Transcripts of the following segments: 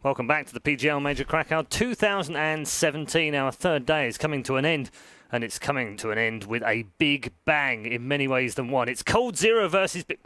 Welcome back to the PGL Major Krakow 2017. Our third day is coming to an end, and it's coming to an end with a big bang in many ways than one. It's Cold Zero versus Big.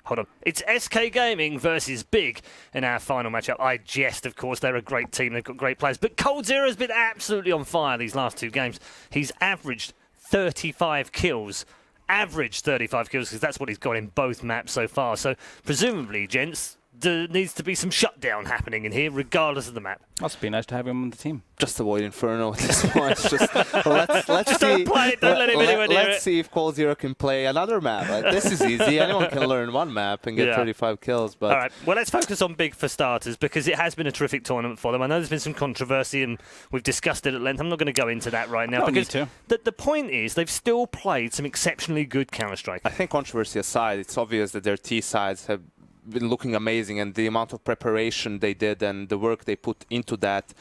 Hold on. It's SK Gaming versus Big in our final matchup. I jest, of course. They're a great team. They've got great players. But Cold Zero has been absolutely on fire these last two games. He's averaged 35 kills. Averaged 35 kills because that's what he's got in both maps so far. So presumably, gents, there needs to be some shutdown happening in here, regardless of the map. Must be nice to have him on the team. Just avoid Inferno at this point. Let's just see. Don't play it. Don't let him anywhere near it. Let's see if Cold Zero can play another map. Like, this is easy. Anyone can learn one map and get 35 kills. But all right. Well, let's focus on Big for starters because it has been a terrific tournament for them. I know there's been some controversy and we've discussed it at length. I'm not going to go into that right now. Because the point is they've still played some exceptionally good Counter-Strike. I think controversy aside, it's obvious that their T sides have been looking amazing, and the amount of preparation they did and the work they put into that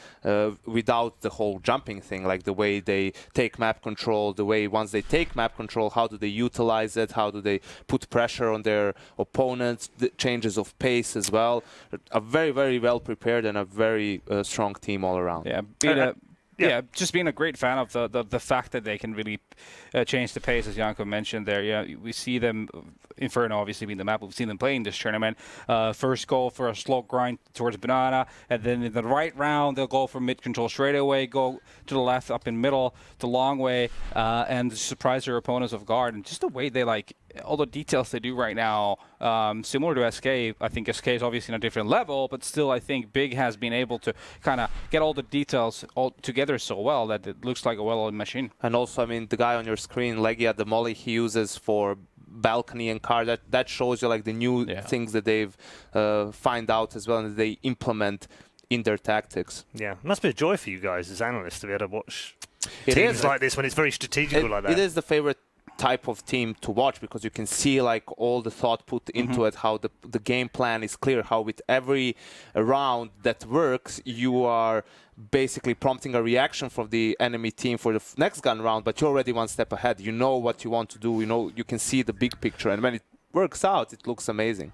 without the whole jumping thing, like the way they take map control, the way once they take map control, how do they utilize it, how do they put pressure on their opponents, the changes of pace as well. A very, very well prepared and a very strong team all around. Yeah, just being a great fan of the fact that they can really change the pace, as Janko mentioned there. Yeah, we see them, Inferno obviously being the map, we've seen them playing this tournament. First go for a slow grind towards Banana, and then in the right round, they'll go for mid control straight away, go to the left, up in middle, to long way, and surprise their opponents off guard. And just the way they all the details they do right now, similar to SK. I think SK is obviously on a different level, but still I think Big has been able to kind of get all the details all together so well that it looks like a well-oiled machine. And also, I mean, the guy on your screen, Legia, the molly he uses for balcony and car, that shows you like the new things that they've find out as well and that they implement in their tactics. Yeah, it must be a joy for you guys as analysts to be able to watch teams like this when it's very strategical like that. It is the favorite type of team to watch because you can see like all the thought put into it, how the game plan is clear, how with every round that works you are basically prompting a reaction from the enemy team for the next gun round, but you're already one step ahead. You know what you want to do, you know, you can see the big picture, and when it works out it looks amazing.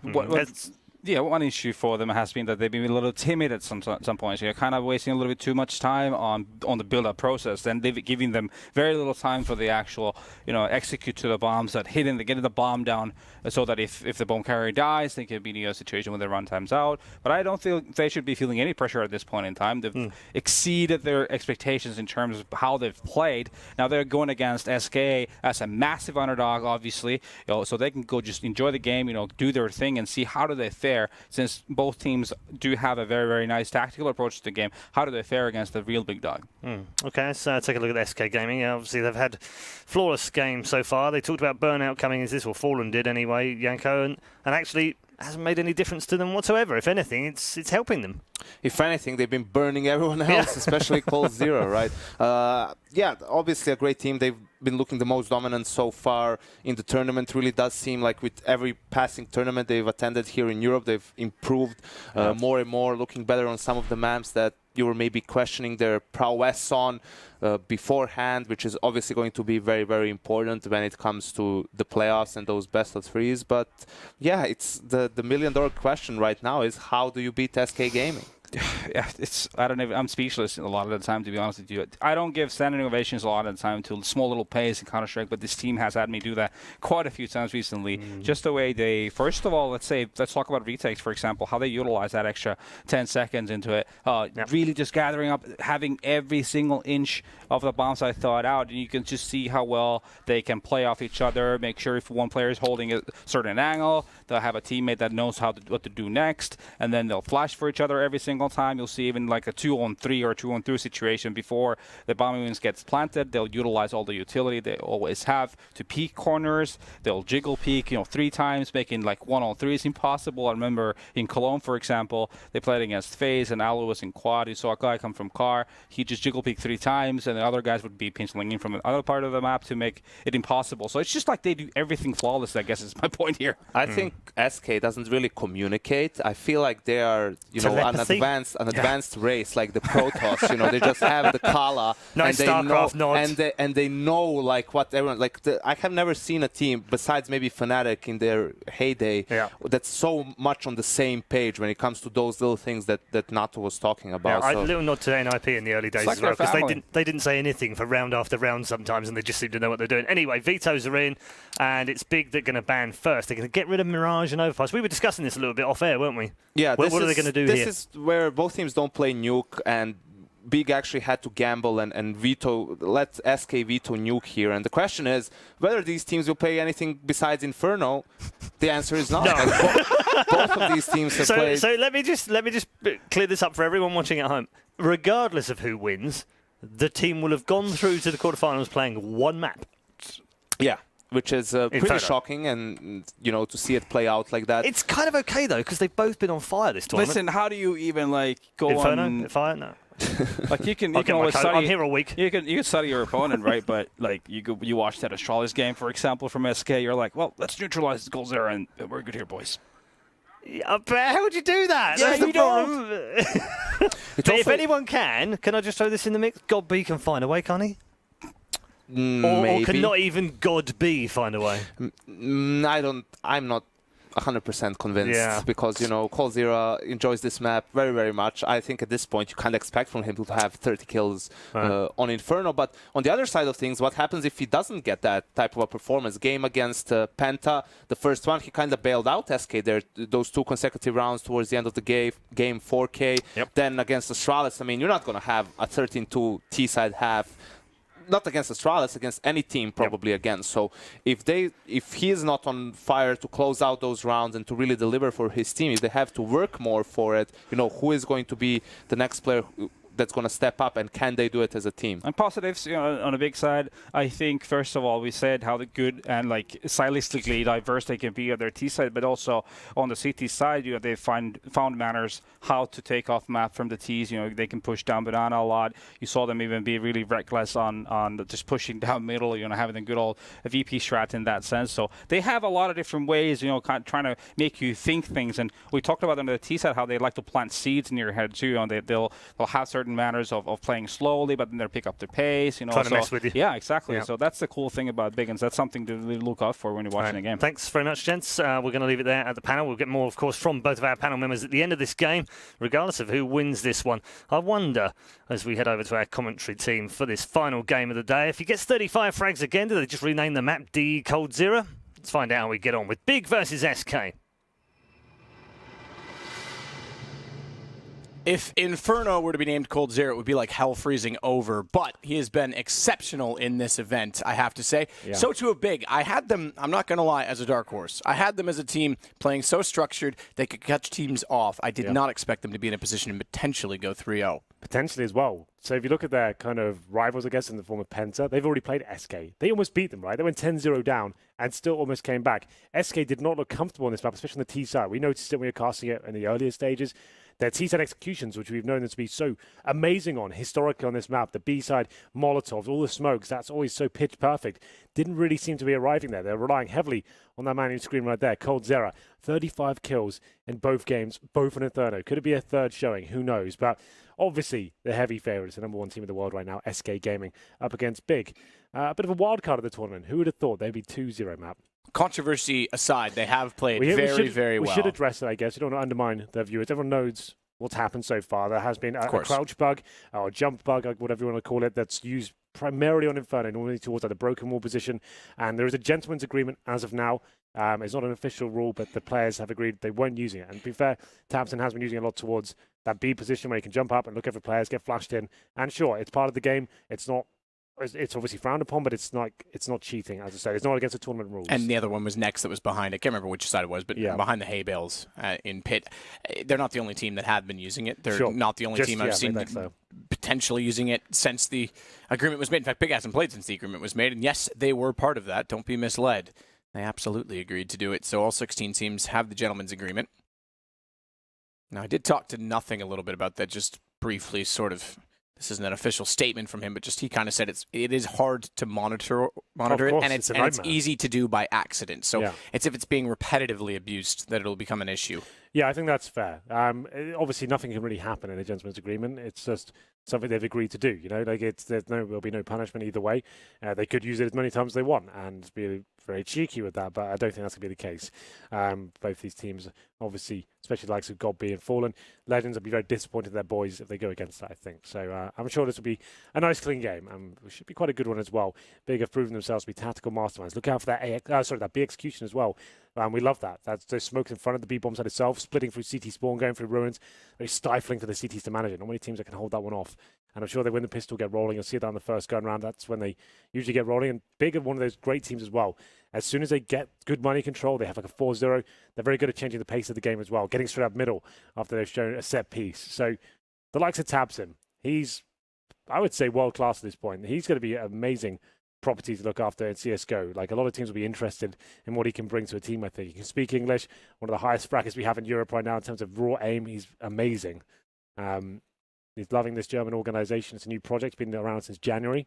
One issue for them has been that they've been a little timid at some points. You're kind of wasting a little bit too much time on the build-up process. Then they've given them very little time for the actual, execute to the bombs that getting the bomb down, so that if the bomb carrier dies, they can be in a situation where their run time's out. But I don't think they should be feeling any pressure at this point in time. They've exceeded their expectations in terms of how they've played. Now they're going against SK as a massive underdog, obviously, so they can go just enjoy the game, do their thing and see how do they fare. Since both teams do have a very, very nice tactical approach to the game, how do they fare against the real big dog? Okay, let's take a look at SK Gaming. Obviously, they've had flawless games so far. They talked about Burnout coming as this, or Fallen did anyway, Janko, and actually hasn't made any difference to them whatsoever. If anything, it's helping them. If anything, they've been burning everyone else, especially Cold Zero, right? Obviously a great team. They've been looking the most dominant so far in the tournament. Really does seem like with every passing tournament they've attended here in Europe, they've improved more and more, looking better on some of the maps that you were maybe questioning their prowess on beforehand, which is obviously going to be very, very important when it comes to the playoffs and those best of threes. But yeah, it's the million-dollar question right now is how do you beat SK Gaming? Yeah, I'm speechless a lot of the time, to be honest with you. I don't give standing ovations a lot of the time to small little plays in Counter-Strike, but this team has had me do that quite a few times recently. Just the way they, first of all, let's talk about retakes, for example, how they utilize that extra 10 seconds into it. Really just gathering up, having every single inch of the bomb site thought out, and you can just see how well they can play off each other, make sure if one player is holding a certain angle, they'll have a teammate that knows what to do next, and then they'll flash for each other every single time. You'll see even like a 2-on-3 or 2-on-2 situation before the bomb units gets planted. They'll utilize all the utility they always have to peek corners. They'll jiggle peek, 3 times, making like 1-on-3s impossible. I remember in Cologne, for example, they played against FaZe and Alu was in quad. You saw a guy come from car. He just jiggle peek 3 times, and the other guys would be pinching in from another part of the map to make it impossible. So it's just like they do everything flawless, I guess is my point here. I think SK doesn't really communicate. I feel like they are, an advanced advanced race like the Protoss. They just have the Kala, Nice and StarCraft nod. and they know like what everyone like. I have never seen a team besides maybe Fnatic in their heyday that's so much on the same page when it comes to those little things that Nato was talking about. A little nod to NIP in the early days like as well, because family. they didn't say anything for round after round sometimes, and they just seem to know what they're doing. Anyway, vetoes are in, and it's Big that going to ban first. They're going to get rid of Mirage and Overpass. We were discussing this a little bit off air, weren't we? Yeah. What are they going to do here? This is where both teams don't play Nuke, and Big actually had to gamble and let SK veto Nuke here. And the question is whether these teams will play anything besides Inferno. The answer is no. No. Both of these teams have played. So let me just clear this up for everyone watching at home. Regardless of who wins, the team will have gone through to the quarterfinals playing one map. Yeah. Which is pretty Inferno. shocking, and to see it play out like that. It's kind of okay though, because they've both been on fire this tournament. Listen, how do you even go Inferno, on? fire, no. Like you can Okay, always study. I'm here all week. You can study your opponent, right? But like you watch that Astralis game, for example, from SK. You're like, well, let's neutralize the goals there, and we're good here, boys. Yeah, but how would you do that? Yeah, That's the you problem. But if anyone can I just throw this in the mix? God B can find a way, can't he? Or can not even God B find a way? I'm not 100% convinced because, Coldzera enjoys this map very, very much. I think at this point you can't expect from him to have 30 kills on Inferno. But on the other side of things, what happens if he doesn't get that type of a performance? Game against Penta, the first one, he kind of bailed out SK there, those 2 consecutive rounds towards the end of the game 4K. Yep. Then against Astralis, you're not going to have a 13-2 T-side half. Not against Astralis, against any team probably again. So if he is not on fire to close out those rounds and to really deliver for his team, if they have to work more for it, who is going to be the next player that's going to step up, and can they do it as a team? And positives, on the big side, I think first of all we said how the good and stylistically diverse they can be on their T side, but also on the CT side, they found manners how to take off map from the Ts. They can push down banana a lot. You saw them even be really reckless on just pushing down middle. Having a good old VP strat in that sense. So they have a lot of different ways, kind of trying to make you think things. And we talked about on the T side how they like to plant seeds in your head too. They'll have certain manners of playing slowly, but then they'll pick up the pace. Trying to mess with you. Yeah, exactly. Yeah. So that's the cool thing about Biggins. That's something to really look out for when you're watching a game. Thanks very much, gents. We're going to leave it there at the panel. We'll get more, of course, from both of our panel members at the end of this game, regardless of who wins this one. I wonder, as we head over to our commentary team for this final game of the day, if he gets 35 frags again, do they just rename the map D Coldzera? Let's find out how we get on with Big versus SK. If Inferno were to be named Coldzera, it would be like hell freezing over. But he has been exceptional in this event, I have to say. Yeah. So too have Big. I had them, I'm not going to lie, as a dark horse. I had them as a team playing so structured they could catch teams off. I did not expect them to be in a position to potentially go 3-0. Potentially as well. So if you look at their kind of rivals, I guess, in the form of Penta, they've already played SK. They almost beat them, right? They went 10-0 down and still almost came back. SK did not look comfortable on this map, especially on the T side. We noticed it when we were casting it in the earlier stages. Their T-side executions, which we've known them to be so amazing on, historically on this map, the B-side, Molotovs, all the smokes, that's always so pitch perfect, didn't really seem to be arriving there. They're relying heavily on that man who's screen right there, Coldzera. 35 kills in both games, both on Inferno. Could it be a third showing? Who knows? But obviously, the heavy favourites, the number one team in the world right now, SK Gaming, up against Big. A bit of a wild card of the tournament. Who would have thought they'd be 2-0 map? Controversy aside, they have played very well. We should address it, I guess. We don't want to undermine their viewers. Everyone knows what's happened so far. There has been a crouch bug or a jump bug, whatever you want to call it, that's used primarily on Inferno, normally towards the broken wall position. And there is a gentleman's agreement as of now. It's not an official rule, but the players have agreed they weren't using it. And to be fair, Tamsin has been using it a lot towards that B position where you can jump up and look over players, get flashed in. And sure, it's part of the game. It's obviously frowned upon, but it's not cheating, as I say. It's not against the tournament rules. And the other one was next that was behind. I can't remember which side it was, but behind the hay bales in pit. They're not the only team that have been using it. They're not the only team I've seen potentially using it since the agreement was made. In fact, Big hasn't played since the agreement was made. And yes, they were part of that. Don't be misled. They absolutely agreed to do it. So all 16 teams have the gentleman's agreement. Now, I did talk to Nothing a little bit about that, just briefly, sort of. This isn't an official statement from him, but just he kind of said it is hard to monitor it, and it's easy to do by accident. So it's if it's being repetitively abused that it'll become an issue. Yeah, I think that's fair. Obviously, nothing can really happen in a gentleman's agreement. It's just something they've agreed to do. You know, like there'll be no punishment either way. They could use it as many times as they want and be very cheeky with that, but I don't think that's going to be the case. Both these teams, obviously, especially the likes of Godby and Fallen, Legends will be very disappointed in their boys if they go against that, I think. So I'm sure this will be a nice, clean game. It should be quite a good one as well. Big have proven themselves to be tactical masterminds. Look out for that that B execution as well. We love that. That's those smokes in front of the B bomb site itself, splitting through CT spawn, going through ruins. Very stifling for the CTs to manage it. Not many teams that can hold that one off. And I'm sure they win the pistol, get rolling. You'll see that on the first gun round. That's when they usually get rolling. And Big are one of those great teams as well. As soon as they get good money control, they have like a 4-0. They're very good at changing the pace of the game as well, getting straight up middle after they've shown a set piece. So the likes of Tabson, he's, I would say, world class at this point. He's going to be amazing property to look after in CSGO. Like, a lot of teams will be interested in what he can bring to a team, I think. He can speak English, one of the highest brackets we have in Europe right now in terms of raw aim. He's amazing. He's loving this German organization. It's a new project, been around since January.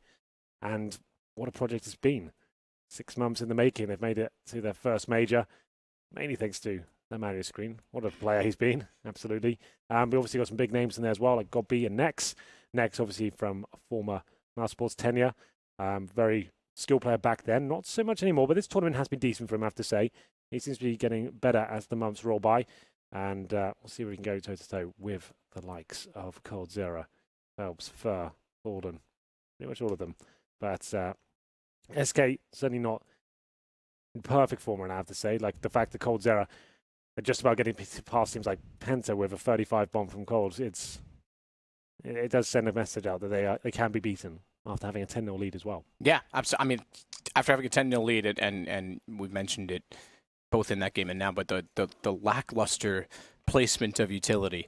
And what a project it's been. 6 months in the making. They've made it to their first major, mainly thanks to their Mario screen. What a player he's been, absolutely. We obviously got some big names in there as well, like Godby and Nex. Nex, obviously, from former Mouse Sports tenure. Very skilled player back then. Not so much anymore, but this tournament has been decent for him, I have to say. He seems to be getting better as the months roll by. And we'll see if we can go toe-to-toe with the likes of coldzera, Phelps, Fur, Gordon, pretty much all of them. But SK, certainly not in perfect form, I have to say. Like, the fact that coldzera are just about getting past teams like Penta with a 35 bomb from Cold, it does send a message out that they can be beaten after having a 10-0 lead as well. Yeah, absolutely. I mean, after having a 10-0 lead, and we've mentioned it both in that game and now, but the lackluster placement of utility,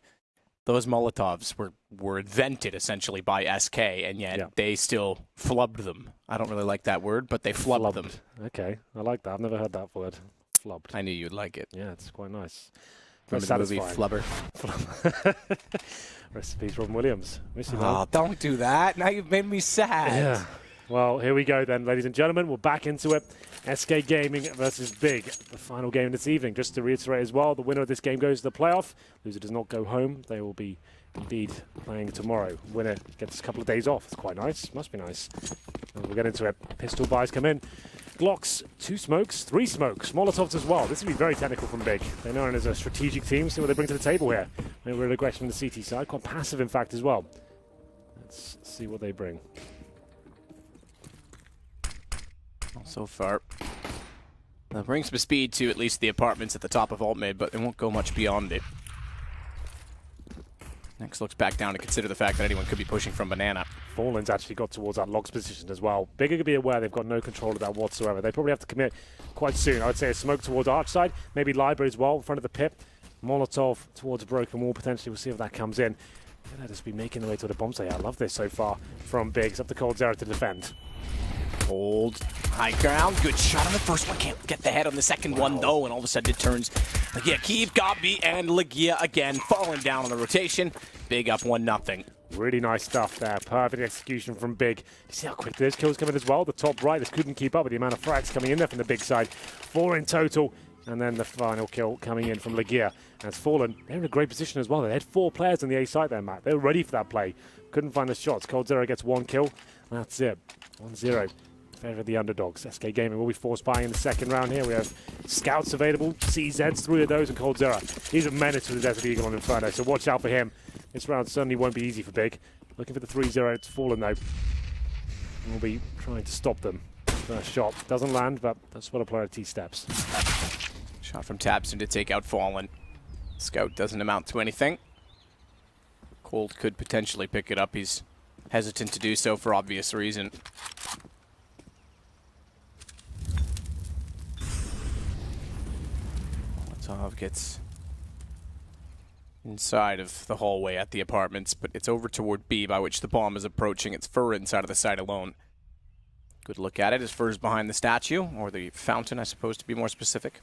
those Molotovs were invented essentially by SK, and yet they still flubbed them. I don't really like that word, but they flubbed them. Okay, I like that. I've never heard that word. Flubbed. I knew you'd like it. Yeah, it's quite nice. Remember the movie Flubber? Rest in peace, Robin Williams. Don't do that. Now you've made me sad. Yeah. Well, here we go then, ladies and gentlemen. We're back into it. SK Gaming versus Big, the final game this evening. Just to reiterate as well, the winner of this game goes to the playoff. Loser does not go home. They will be indeed playing tomorrow. Winner gets a couple of days off. It's quite nice. Must be nice. And we'll get into it. Pistol buys come in. Glocks, 2 smokes, 3 smokes, Molotovs as well. This will be very technical from Big. They're known as a strategic team. See what they bring to the table here. Maybe a aggression from the CT side. Quite passive, in fact, as well. Let's see what they bring. So far, they'll bring some speed to at least the apartments at the top of alt mid, but they won't go much beyond it. Next looks back down to consider the fact that anyone could be pushing from Banana. Fallen's actually got towards that logs position as well. Big are going to be aware they've got no control of that whatsoever. They probably have to commit quite soon. I would say a smoke towards Arch side, maybe Library as well, in front of the pit. Molotov towards a broken wall, potentially. We'll see if that comes in. They'll just be making their way to the bomb site. I love this so far from Big. It's up to coldzera to defend. Hold high ground. Good shot on the first one. Can't get the head on the second one, though, and all of a sudden it turns. Legia Kiev, Godby, and Legia again falling down on the rotation. Big up 1-0. Really nice stuff there. Perfect execution from Big. You see how quick those kills come in as well? The top right, this couldn't keep up with the amount of frags coming in there from the Big side. 4 in total. And then the final kill coming in from Legia. And it's Fallen. They're in a great position as well. They had 4 players on the A side there, Matt. They were ready for that play. Couldn't find the shots. coldzera gets 1 kill. That's it. 1-0. Favor the underdogs. SK Gaming will be force buying in the second round here. We have scouts available, CZs, 3 of those, and coldzera. He's a menace with the Desert Eagle on Inferno, so watch out for him. This round certainly won't be easy for Big. Looking for the 3-0. It's Fallen, though. We'll be trying to stop them. First shot doesn't land, but that's what a player T steps. Shot from Tabson to take out Fallen. Scout doesn't amount to anything. Cold could potentially pick it up. He's hesitant to do so for obvious reason. Molotov gets inside of the hallway at the apartments, but it's over toward B, by which the bomb is approaching. It's Fur inside of the site alone. Good look at it as Fur's behind the statue, or the fountain, I suppose, to be more specific.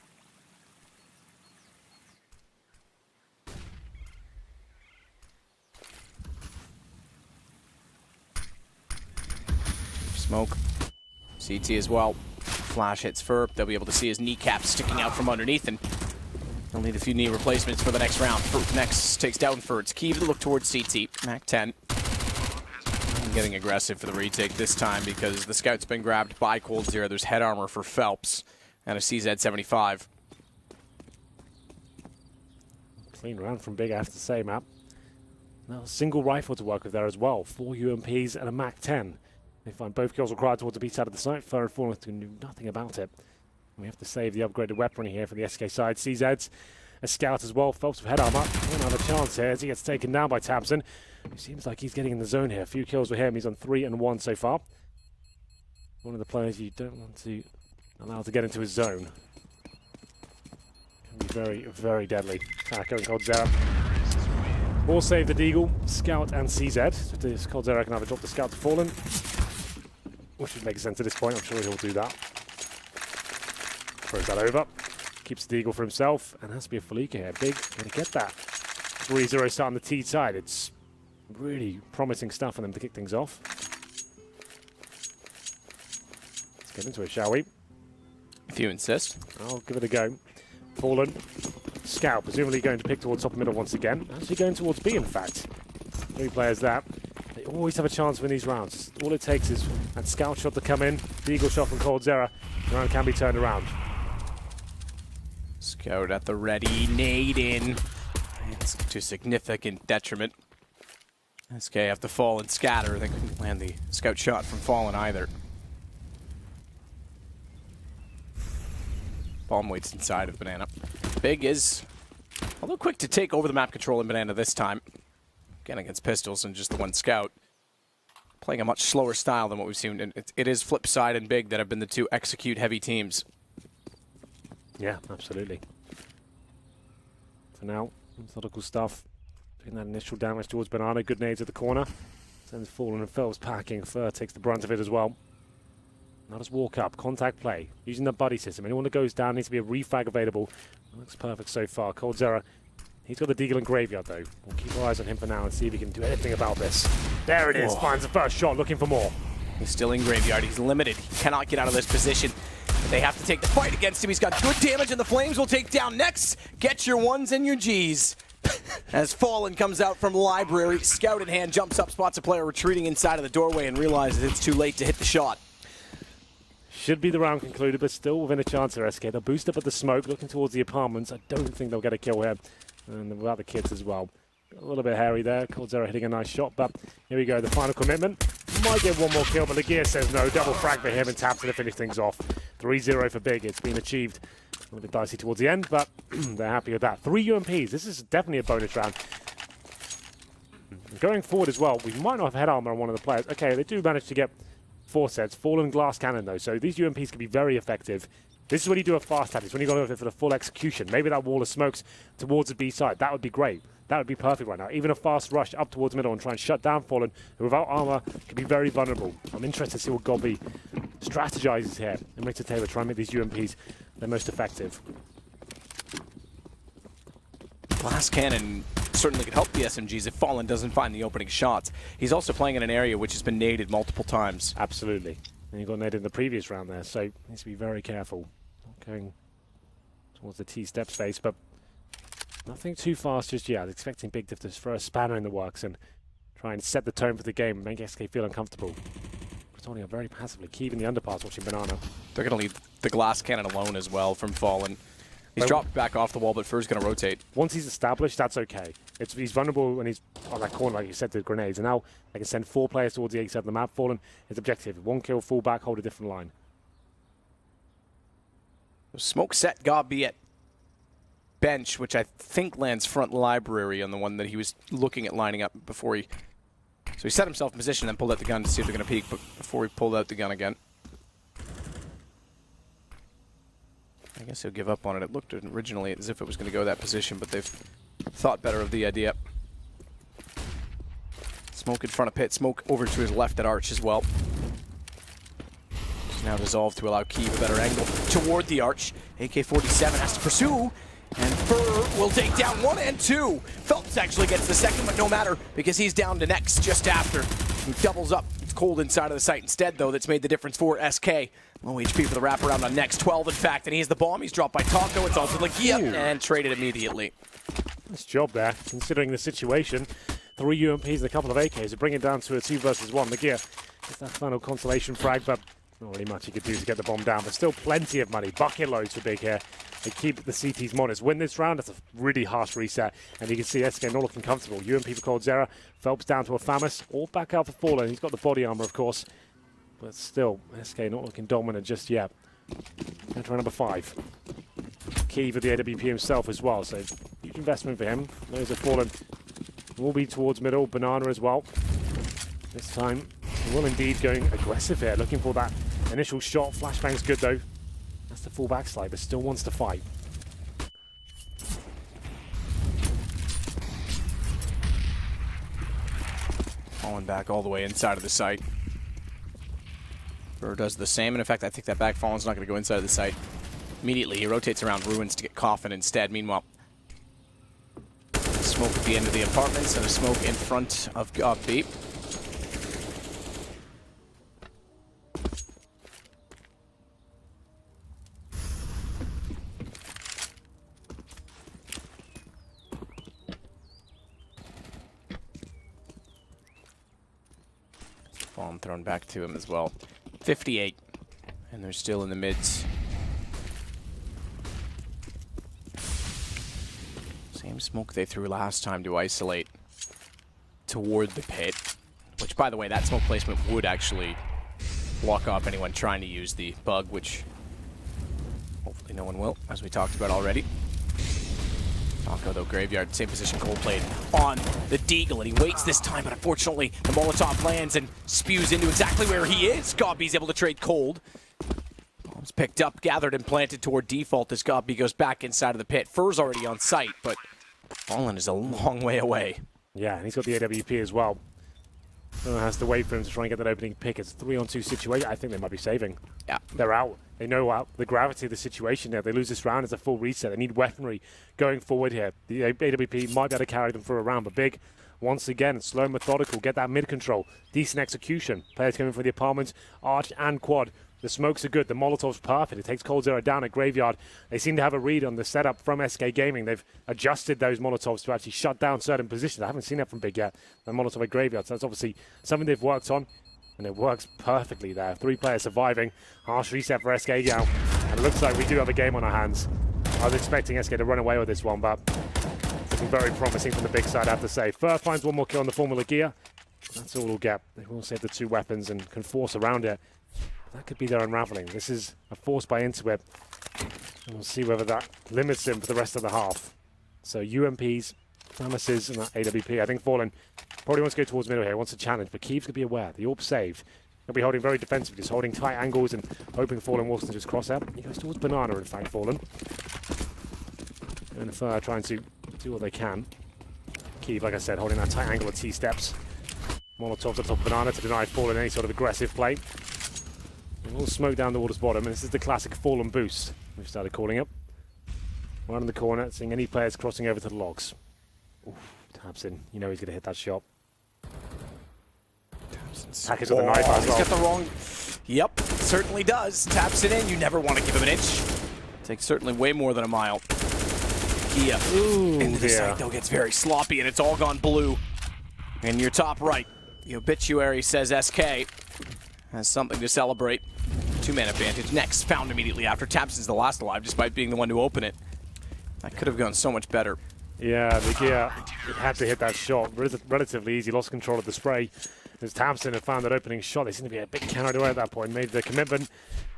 Smoke. CT as well. Flash hits Fur. They'll be able to see his kneecap sticking out from underneath, and They'll need a few knee replacements for the next round. Next takes down Fertz. Key to look towards CT. Mac 10. Getting aggressive for the retake this time because the scout's been grabbed by Cold Zero. There's head armor for Phelps and a CZ75. Clean round from Big, I have to say, Matt. Now, a single rifle to work with there as well. 4 UMPs and a Mac 10. They find both kills required towards the B side of the site. Fur and Fallen knew nothing about it. We have to save the upgraded weaponry here for the SK side. CZ's a scout as well. Phelps with head armor. Won't have a chance here as he gets taken down by Tabson. It seems like he's getting in the zone here. A few kills with him. He's on 3 and 1 so far. One of the players you don't want to allow to get into his zone. Can be very, very deadly. Taco and Cold Zero. All save the Deagle, Scout and CZ. So this Cold Zero can either drop the Scout to Fallen, which would make sense at this point. I'm sure he'll do that. Throws that over. Keeps the Deagle for himself. And has to be a Felica here. Big, gonna get that. 3-0 start on the T side. It's really promising stuff for them to kick things off. Let's get into it, shall we? If you insist. I'll give it a go. Fallen. Scout, presumably going to pick towards top and middle once again. Actually going towards B, in fact. 3 players that. They always have a chance to win these rounds. All it takes is that Scout shot to come in, Deagle shot from Cold Zera. The round can be turned around. Scout at the ready, nade in. It's to significant detriment. SK have to fall and scatter. They couldn't land the Scout shot from Fallen either. Bomb waits inside of Banana. Big is a little quick to take over the map control in Banana this time. Again, against pistols and just the one Scout. Playing a much slower style than what we've seen. And it is Flipside and Big that have been the 2 execute heavy teams. Yeah, absolutely. For now, methodical stuff. Doing that initial damage towards Banana. Good nades at the corner. Sends Fallen and Phelps packing. Fur takes the brunt of it as well. Now just walk up, contact play, using the buddy system. Anyone that goes down needs to be a refrag available. Looks perfect so far. Cold Zera, he's got the Deagle and Graveyard though. We'll keep our eyes on him for now and see if he can do anything about this. There it is, finds the first shot, looking for more. He's still in Graveyard, he's limited. He cannot get out of this position. They have to take the fight against him. He's got good damage and the Flames will take down next. Get your 1s and your Gs. As Fallen comes out from Library, Scout in hand, jumps up, spots a player retreating inside of the doorway and realizes it's too late to hit the shot. Should be the round concluded, but still within a chance here, SK. They'll boost up at the smoke, looking towards the apartments. I don't think they'll get a kill here. And without the kids as well. A little bit hairy there. Cold Zero hitting a nice shot, but here we go. The final commitment. Might get one more kill, but the gear says no. Double frag for him and taps to finish things off. 3-0 for Big. It's been achieved. A little bit dicey towards the end, but they're happy with that. 3 UMPs. This is definitely a bonus round. Going forward as well, we might not have head armor on one of the players. Okay, they do manage to get 4 sets. Fallen glass cannon though, so these UMPs can be very effective. This is when you do a fast tap. It's when you go over for the full execution. Maybe that wall of smokes towards the B side. That would be great. That would be perfect right now. Even a fast rush up towards middle and try and shut down Fallen, who without armor can be very vulnerable. I'm interested to see what Gobby strategizes here and Richard Taylor try and make these UMPs their most effective. Glass cannon certainly could help the SMGs if Fallen doesn't find the opening shots. He's also playing in an area which has been naded multiple times. Absolutely. And he got naded in the previous round there, so he needs to be very careful. Not going towards the T-step space, but nothing too fast just yet. Expecting Big Diff to throw a spanner in the works and try and set the tone for the game and make SK feel uncomfortable. Pretonia very passively keeping the underpass, watching Banana. They're going to leave the glass cannon alone as well from Fallen. He's dropped back off the wall, but Fur's going to rotate. Once he's established, that's okay. He's vulnerable when he's on that corner, like you said, to the grenades. And now they can send 4 players towards the A side of the map. Fallen, his objective, 1 kill, fall back, hold a different line. Smoke set Gobby at bench, which I think lands front library on the one that he was looking at lining up before he... So he set himself in position and pulled out the gun to see if they're going to peek, but before he pulled out the gun again. I guess he'll give up on it. It looked originally as if it was going to go that position, but they've thought better of the idea. Smoke in front of pit, smoke over to his left at arch as well. It's now dissolved to allow Key a better angle toward the arch. AK-47 has to pursue, and Fur will take down 1 and 2. Phelps actually gets the second, but no matter, because he's down to next just after. He doubles up. It's cold inside of the site instead, though. That's made the difference for SK. Low HP for the wraparound on next 12, in fact. And he has the bomb. He's dropped by Taco. It's also Lagia and traded immediately. Nice job there, considering the situation. 3 UMPs and a couple of AKs to bring it down to a 2 versus 1. Lagia gets that final consolation frag, but not really much he could do to get the bomb down. But still plenty of money. Bucket loads for Big here. They keep the CTs modest. Win this round, that's a really harsh reset. And you can see SK not looking comfortable. UMP for Coldzera. Phelps down to a Famus. All back out for Fallen. He's got the body armor, of course. But still, SK not looking dominant just yet. And try number 5. Key for the AWP himself as well. So huge investment for him. Those are Fallen. Will be towards middle. Banana as well. This time, he will indeed going aggressive here. Looking for that initial shot. Flashbang's good though. That's the full backslide, but still wants to fight. Falling back all the way inside of the site. Burr does the same, and in fact, I think that back Fallen's not going to go inside of the site. Immediately, he rotates around Ruins to get Coffin instead. Meanwhile, smoke at the end of the apartments and a smoke in front of B. Bomb thrown back to him as well. 58, and they're still in the mids. Same smoke they threw last time to isolate toward the pit, which, by the way, that smoke placement would actually block off anyone trying to use the bug, which hopefully no one will, as we talked about already. Taco, though, Graveyard, same position, cold played on the Deagle, and he waits this time, but unfortunately the Molotov lands and spews into exactly where he is. Gobby's able to trade cold. Bombs picked up, gathered, and planted toward default as Gobby goes back inside of the pit. Fur's already on site, but Fallen is a long way away. Yeah, and he's got the AWP as well. Has to wait for him to try and get that opening pick. It's a 3-on-2 situation. I think they might be saving. Yeah. They're out. They know the gravity of the situation there. They lose this round, it's a full reset. They need weaponry going forward here. The AWP might be able to carry them for a round, but Big, once again, slow and methodical. Get that mid control. Decent execution. Players coming from the apartments, Arch and Quad. The smokes are good. The Molotov's perfect. It takes Coldzera down at Graveyard. They seem to have a read on the setup from SK Gaming. They've adjusted those Molotovs to actually shut down certain positions. I haven't seen that from Big yet. The Molotov at Graveyard. So that's obviously something they've worked on, and it works perfectly there. 3 players surviving. Harsh reset for SK now. And it looks like we do have a game on our hands. I was expecting SK to run away with this one, but it's looking very promising from the Big side, I have to say. Fur finds 1 more kill on the Formula Gear. That's all we'll get. They will save the 2 weapons and can force around it. That could be their unraveling. This is a force by Intuit. And we'll see whether that limits him for the rest of the half. So UMPs, Famuses, and that AWP. I think Fallen probably wants to go towards middle here, wants to challenge, but Keeves could be aware. The AWP saved. He'll be holding very defensively, just holding tight angles and hoping Fallen walks into his crosshair. He goes towards Banana, in fact, Fallen. And Fur trying to do what they can. Keeves, like I said, holding that tight angle at T-steps. Molotov to the top of Banana to deny Fallen any sort of aggressive play. We'll smoke down towards bottom, and this is the classic Fallen boost we've started calling it. Right in the corner, seeing any players crossing over to the logs. Oof, taps in. You know he's going to hit that shot. Package with the knife as well. He's got the wrong... Yep, certainly does. Taps it in. You never want to give him an inch. Takes certainly way more than a mile. Gia into the site, though, gets very sloppy, and it's all gone blue. In your top right, the obituary says SK has something to celebrate. 2-man advantage. Next, found immediately after. Tabson's the last alive, despite being the one to open it. That could have gone so much better. Yeah, the Gear had to hit that shot. Relatively easy. Lost control of the spray. As Tabson had found that opening shot, they seemed to be a bit carried away at that point. Made the commitment.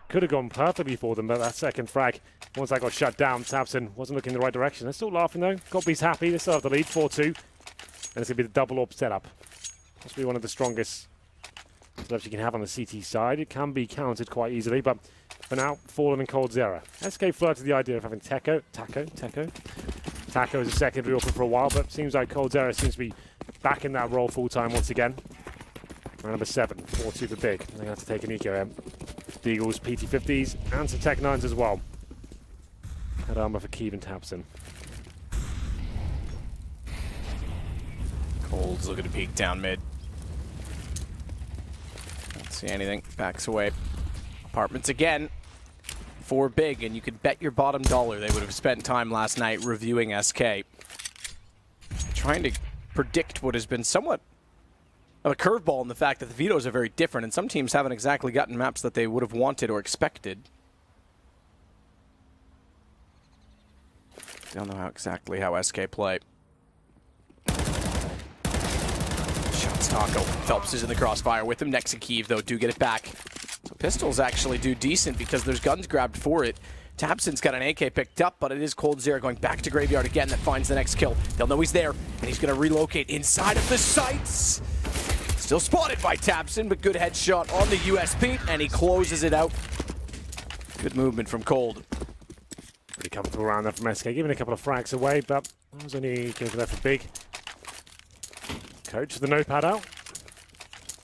Could have gone perfectly for them, but that second frag, once that got shut down, Tabson wasn't looking in the right direction. They're still laughing though. Gobby's happy. They still have the lead, 4-2. And it's going to be the double AWP setup. Possibly one of the strongest setups you can have on the CT side. It can be countered quite easily, but for now, Fallen and Coldzera. SK flirted the idea of having Taco as a secondary open for a while, but seems like Coldzera seems to be back in that role full-time once again. Round number 7, 4-2 for Big. They're going to have to take an eco here. Deagles, PT-50s, and some Tech 9s as well. Head armor for Keeve and Tabson. Cold's looking to peek down mid. See anything? Backs away. Apartments again. 4 big, and you could bet your bottom dollar they would have spent time last night reviewing SK. Trying to predict what has been somewhat of a curveball in the fact that the vetoes are very different, and some teams haven't exactly gotten maps that they would have wanted or expected. Don't know exactly how SK play. Shots Taco. Phelps is in the crossfire with him. Next to Kiev, though, do get it back. So Pistols actually do decent because there's guns grabbed for it. Tabson's got an AK picked up, but it is coldzera going back to Graveyard again that finds the next kill. They'll know he's there, and he's going to relocate inside of the sights. Still spotted by Tabson, but good headshot on the USP, and he closes it out. Good movement from Cold. Pretty comfortable around there from SK, giving a couple of frags away, but that was only going there for big. Coach with the notepad out,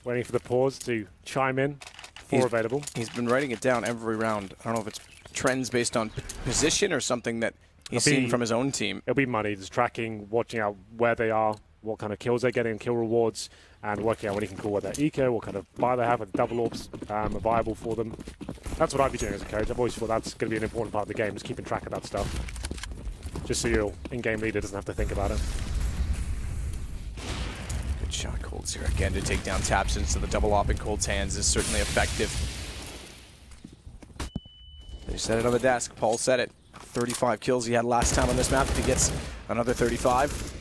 waiting for the pause to chime in. 4 available. He's been writing it down every round. I don't know if it's trends based on position or something that he's seen from his own team. It'll be money, just tracking, watching out where they are, what kind of kills they're getting, kill rewards, and working out when he can call what their eco, what kind of buy they have, with double orbs are viable for them. That's what I'd be doing as a coach. I've always thought that's going to be an important part of the game, just keeping track of that stuff. Just so your in-game leader doesn't have to think about it. Good shot, coldzera again to take down Tabson, so the double op in Cold's hands is certainly effective. They set it on the desk. Paul said it. 35 kills he had last time on this map. If he gets another 35,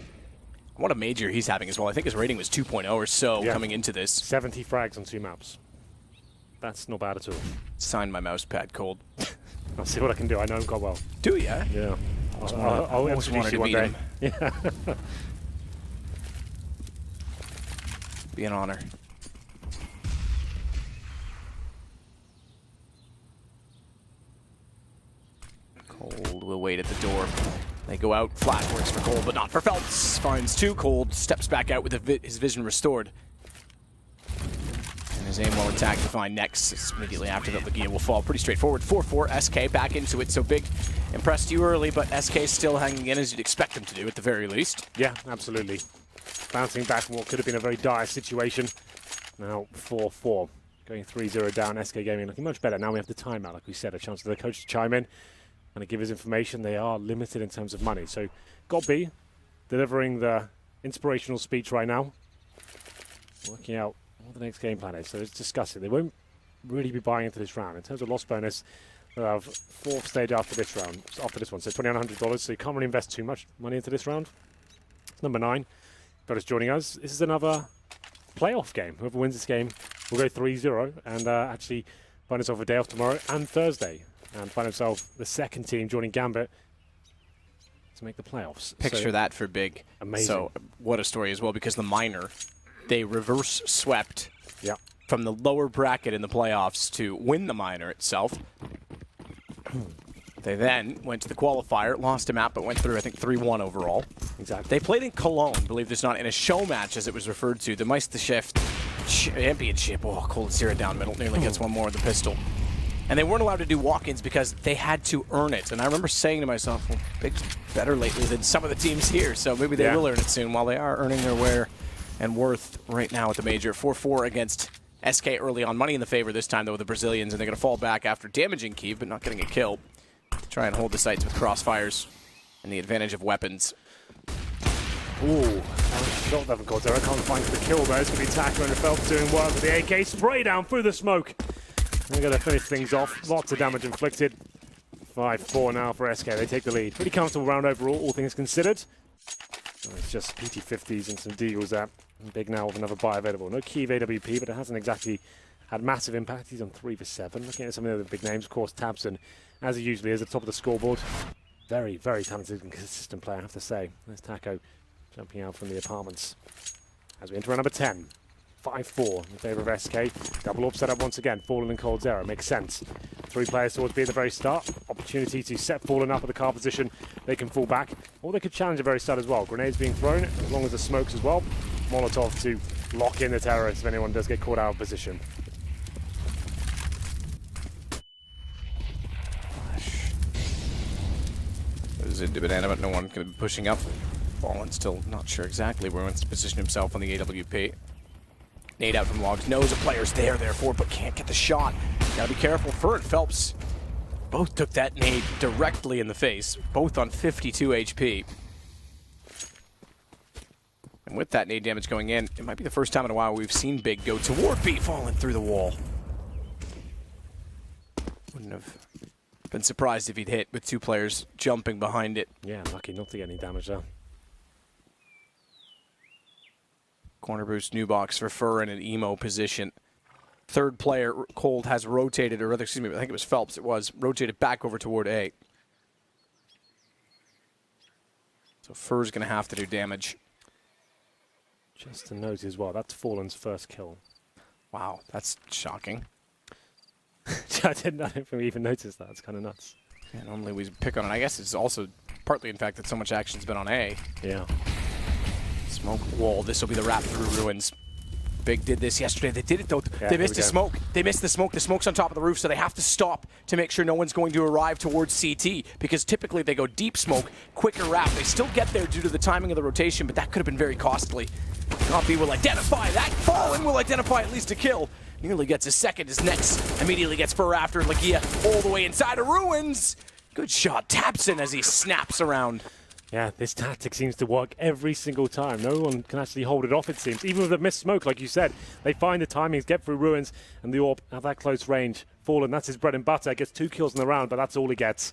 what a major he's having as well. I think his rating was 2.0 or so coming into this. 70 frags on 2 maps. That's not bad at all. Sign my mouse pad, Cold. I'll see what I can do. I know him quite well. Do ya? Yeah. I'll introduce you one day. Yeah. Be an honor. Cold will wait at the door. They go out. Flash works for Cold, but not for Phelps. Finds 2. Cold steps back out with his vision restored. And his aim while attack to find next. Immediately after that, Legia will fall. Pretty straightforward. 4-4. SK back into it. So Big impressed you early, but SK still hanging in as you'd expect them to do at the very least. Yeah, absolutely. Bouncing back from what could have been a very dire situation. Now 4-4. Going 3-0 down. SK Gaming looking much better. Now we have the timeout, like we said. A chance for the coach to chime in and to give his information. They are limited in terms of money. So Gobby delivering the inspirational speech right now. Working out what the next game plan is. So let's discuss it. They won't really be buying into this round. In terms of loss bonus, they'll have 4th stage after this round, after this one. So $2,900. So you can't really invest too much money into this round. It's number 9. Got us joining us. This is another playoff game. Whoever wins this game will go 3-0 and actually find himself a day off tomorrow and Thursday. And find himself the 2nd team joining Gambit to make the playoffs. Picture that for Big. Amazing. So what a story as well, because the minor, they reverse swept from the lower bracket in the playoffs to win the minor itself. They then went to the qualifier, lost a map, but went through, I think, 3-1 overall. Exactly. They played in Cologne, believe it or not, in a show match, as it was referred to, the Meisterschaft Championship. Oh, coldzera down middle, nearly gets one more with the pistol. And they weren't allowed to do walk-ins because they had to earn it. And I remember saying to myself, well, Big's better lately than some of the teams here, so maybe they will earn it soon, while they are earning their wear and worth right now at the major. 4-4 against SK early on. Money in the favor this time, though, with the Brazilians, and they're going to fall back after damaging Kiev, but not getting a kill. Try and hold the sights with crossfires and the advantage of weapons. Ooh. Shot there from coldzera. Can't find the kill, though. It's going to be Taco and Phelps doing work with the AK. Spray down through the smoke. They're going to finish things off. Lots of damage inflicted. 5-4 now for SK. They take the lead. Pretty comfortable round overall, all things considered. It's just PT50s and some deals there. Big now with another buy available. No Kiev AWP, but it hasn't exactly had massive impact. He's on 3 for 7. Looking at some of the other big names, of course, Tabson, as he usually is, at the top of the scoreboard. Very, very talented and consistent player, I have to say. There's Taco jumping out from the apartments. As we enter round number 10. 5-4 in favour of SK. Double orb set up once again. Fallen and coldzera. Makes sense. 3 players towards B at the very start. Opportunity to set Fallen up at the car position. They can fall back. Or they could challenge at the very start as well. Grenades being thrown, as long as the smokes as well. Molotov to lock in the terrorists if anyone does get caught out of position. Goes into banana, but no one can be pushing up. Fallen still not sure exactly where he wants to position himself on the AWP. Nade out from Logs, knows a player's there, therefore, but can't get the shot. Gotta be careful. Fur and Phelps both took that nade directly in the face, both on 52 HP. And with that nade damage going in, it might be the first time in a while we've seen Big go toward B, falling through the wall. Wouldn't have been surprised if he'd hit with two players jumping behind it. Yeah, lucky not to get any damage there. Corner boost, new box for Fur in an emo position. Third player, Cold, has rotated, or rather, excuse me, I think it was Phelps, it was, rotated back over toward A. So Fur's going to have to do damage. Just to note as well, that's Fallen's first kill. Wow, that's shocking. I didn't even notice that. It's kind of nuts. Yeah, normally we pick on it. I guess it's also partly in fact that so much action's been on A. Yeah. Smoke wall. This will be the wrap through Ruins. Big did this yesterday. They did it though. Yeah, they missed the smoke. They missed the smoke. The smoke's on top of the roof, so they have to stop to make sure no one's going to arrive towards CT, because typically they go deep smoke, quicker wrap. They still get there due to the timing of the rotation, but that could have been very costly. Copy will identify that. Fallen will identify at least a kill. Nearly gets a second. His next immediately gets Fur after Lagia all the way inside of Ruins. Good shot. Taps in as he snaps around. Yeah, this tactic seems to work every single time. No one can actually hold it off, it seems. Even with the missed smoke, like you said, they find the timings, get through Ruins, and the AWP at that close range. Fallen, that's his bread and butter. Gets 2 kills in the round, but that's all he gets.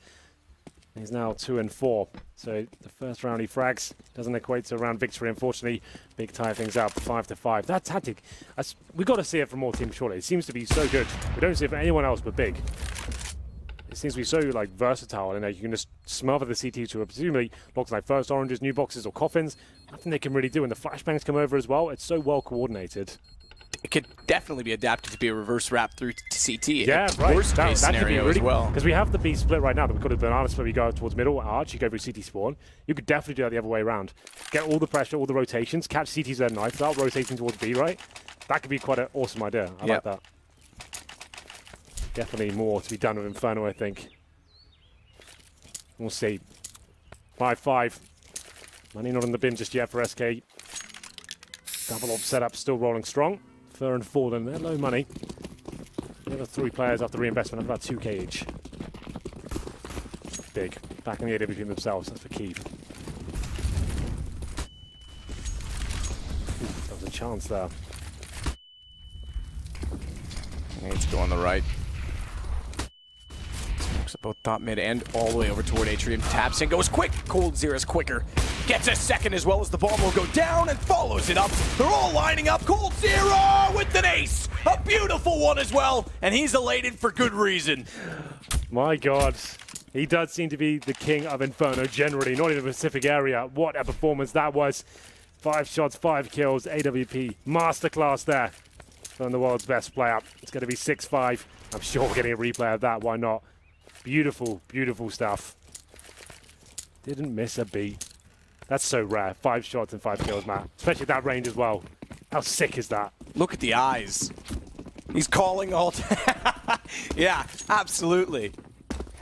He's now 2 and 4. So the first round he frags doesn't equate to a round victory, unfortunately. Big tie things up, 5-5. That tactic, we got to see it from more teams, surely. It seems to be so good. We don't see it from anyone else but Big. It seems to be so like versatile, and you can just smother the CT to presumably blocks like first oranges, new boxes, or coffins. Nothing they can really do, and the flashbangs come over as well. It's so well coordinated. It could definitely be adapted to be a reverse wrap through to CT. Yeah, right. Worst case that could be scenario really, as well. Because we have the B split right now. That we've got a banana split. We go towards middle arch. You go through CT spawn. You could definitely do that the other way around. Get all the pressure, all the rotations. Catch CT's there knife. Start rotating towards B. Right. That could be quite an awesome idea. I like that. Definitely more to be done with Inferno, I think. We'll see. 5-5. Money not in the bin just yet for SK. Double op setup still rolling strong. Fur and Fallen, they're low money. The other 3 players after reinvestment have about 2k each. Big. Back in the AWP themselves, that's for Keith. There was a chance there. Needs to go on the right. Smokes at both top mid and all the way over toward Atrium. Taps and goes quick. Cold Zero's quicker. Gets a second as well as the bomb will go down and follows it up. They're all lining up. Cold Zero with an ace. A beautiful one as well. And he's elated for good reason. My God. He does seem to be the king of Inferno generally, not in the Pacific area. What a performance that was. 5 shots, 5 kills. AWP masterclass there from the world's best player. It's going to be 6-5. I'm sure we're getting a replay of that. Why not? Beautiful, beautiful stuff. Didn't miss a beat. That's so rare. 5 shots and 5 kills, Matt. Especially at that range as well. How sick is that? Look at the eyes. He's calling all time. Yeah, absolutely.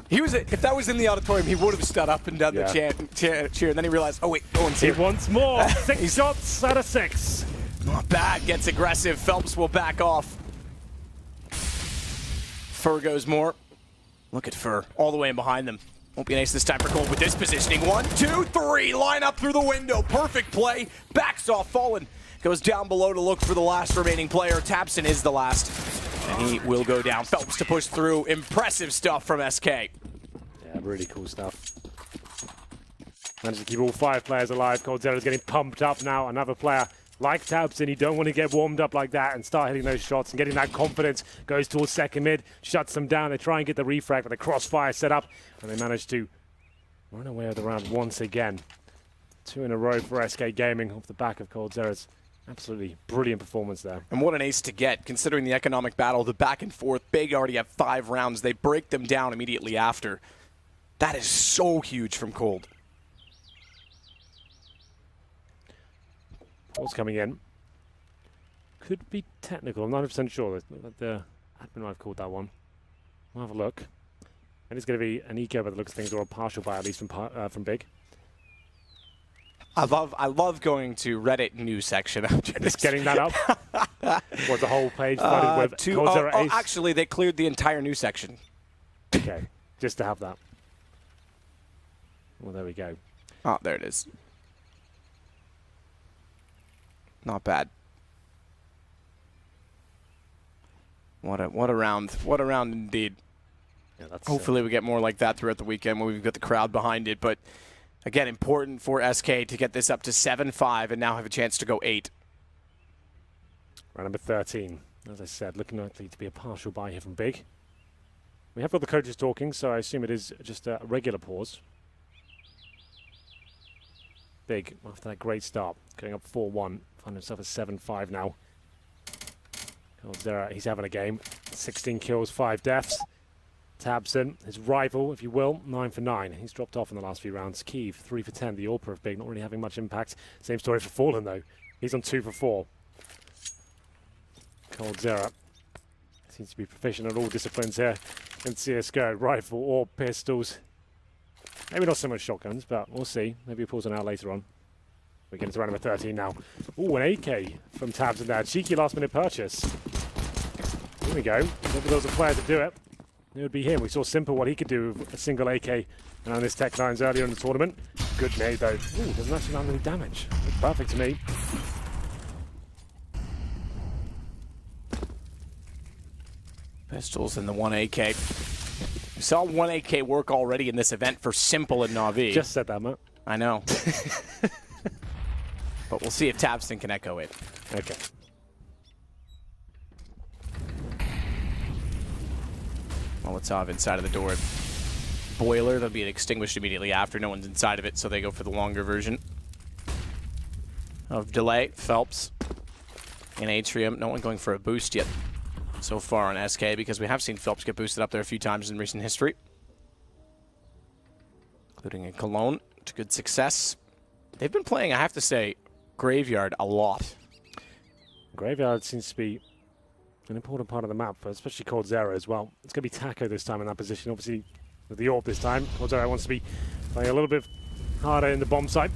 He was. If that was in the auditorium, he would have stood up and done the cheer. And then he realized, oh wait, no one's here. He wants more. 6 shots out of 6. Not bad. Gets aggressive. Phelps will back off. Fur goes more. Look at Fur all the way in behind them. Won't be an ace this time for Cold with this positioning. 1, 2, 3. Line up through the window. Perfect play. Backs off. Fallen goes down below to look for the last remaining player. Tapson is the last. And he will go down. Phelps to push through. Impressive stuff from SK. Yeah, really cool stuff. Managed to keep all 5 players alive. Cold Zero's getting pumped up now. Another player like Tabson, you don't want to get warmed up like that and start hitting those shots and getting that confidence. Goes towards second mid, shuts them down. They try and get the refrag with the crossfire set up, and they manage to run away with the round once again. 2 in a row for SK Gaming off the back of Cold Zero's absolutely brilliant performance there. And what an ace to get, considering the economic battle, the back and forth. Big already have 5 rounds. They break them down immediately after. That is so huge from Cold. What's coming in? Could be technical. I'm not 100% sure. The admin might have called that one. We'll have a look. And it's going to be an eco by the looks of things, or a partial buy at least from Big. I love going to Reddit news section after this. Just getting that up. Was the whole page flooded with Cold Zero Ace? Actually, they cleared the entire news section. Okay, just to have that. Well, there we go. Oh, there it is. Not bad. What a round. What a round indeed. Yeah, that's Hopefully we get more like that throughout the weekend when we've got the crowd behind it. But again, important for SK to get this up to 7-5 and now have a chance to go 8. Round number 13. As I said, looking likely to be a partial buy here from Big. We have got the coaches talking, so I assume it is just a regular pause. Big, after that great start, going up 4-1, find himself at 7-5 now. Zera, he's having a game. 16 kills, 5 deaths. Tabson, his rival, if you will, 9 for 9. He's dropped off in the last few rounds. Kiev, 3 for 10. The Orpa of Big, not really having much impact. Same story for Fallen, though. He's on 2 for 4. Cold Zera seems to be proficient at all disciplines here in CSGO. Rifle or pistols. Maybe not so much shotguns, but we'll see. Maybe he pulls one out later on. We get into round number 13 now. Ooh, an AK from Tabs and there. Cheeky last-minute purchase. Here we go. Maybe there was a player to do it. It would be him. We saw Simple what he could do with a single AK around this Tech 9s earlier in the tournament. Good nade, though. Ooh, doesn't actually land any damage. Looks perfect to me. Pistols and the 1 AK. We saw 1 AK work already in this event for Simple and Na'Vi. Just said that, Matt. I know. But we'll see if Tabston can echo it. Okay. Molotov inside of the door. Boiler, that'll be extinguished immediately after. No one's inside of it, so they go for the longer version of delay. Phelps in Atrium. No one going for a boost yet so far on SK, because we have seen Phelps get boosted up there a few times in recent history, including in Cologne to good success. They've been playing, I have to say, Graveyard a lot. Graveyard seems to be an important part of the map, especially Cold Zero as well. It's going to be Taco this time in that position, obviously with the AWP this time. Cold Zero wants to be playing a little bit harder in the bomb site.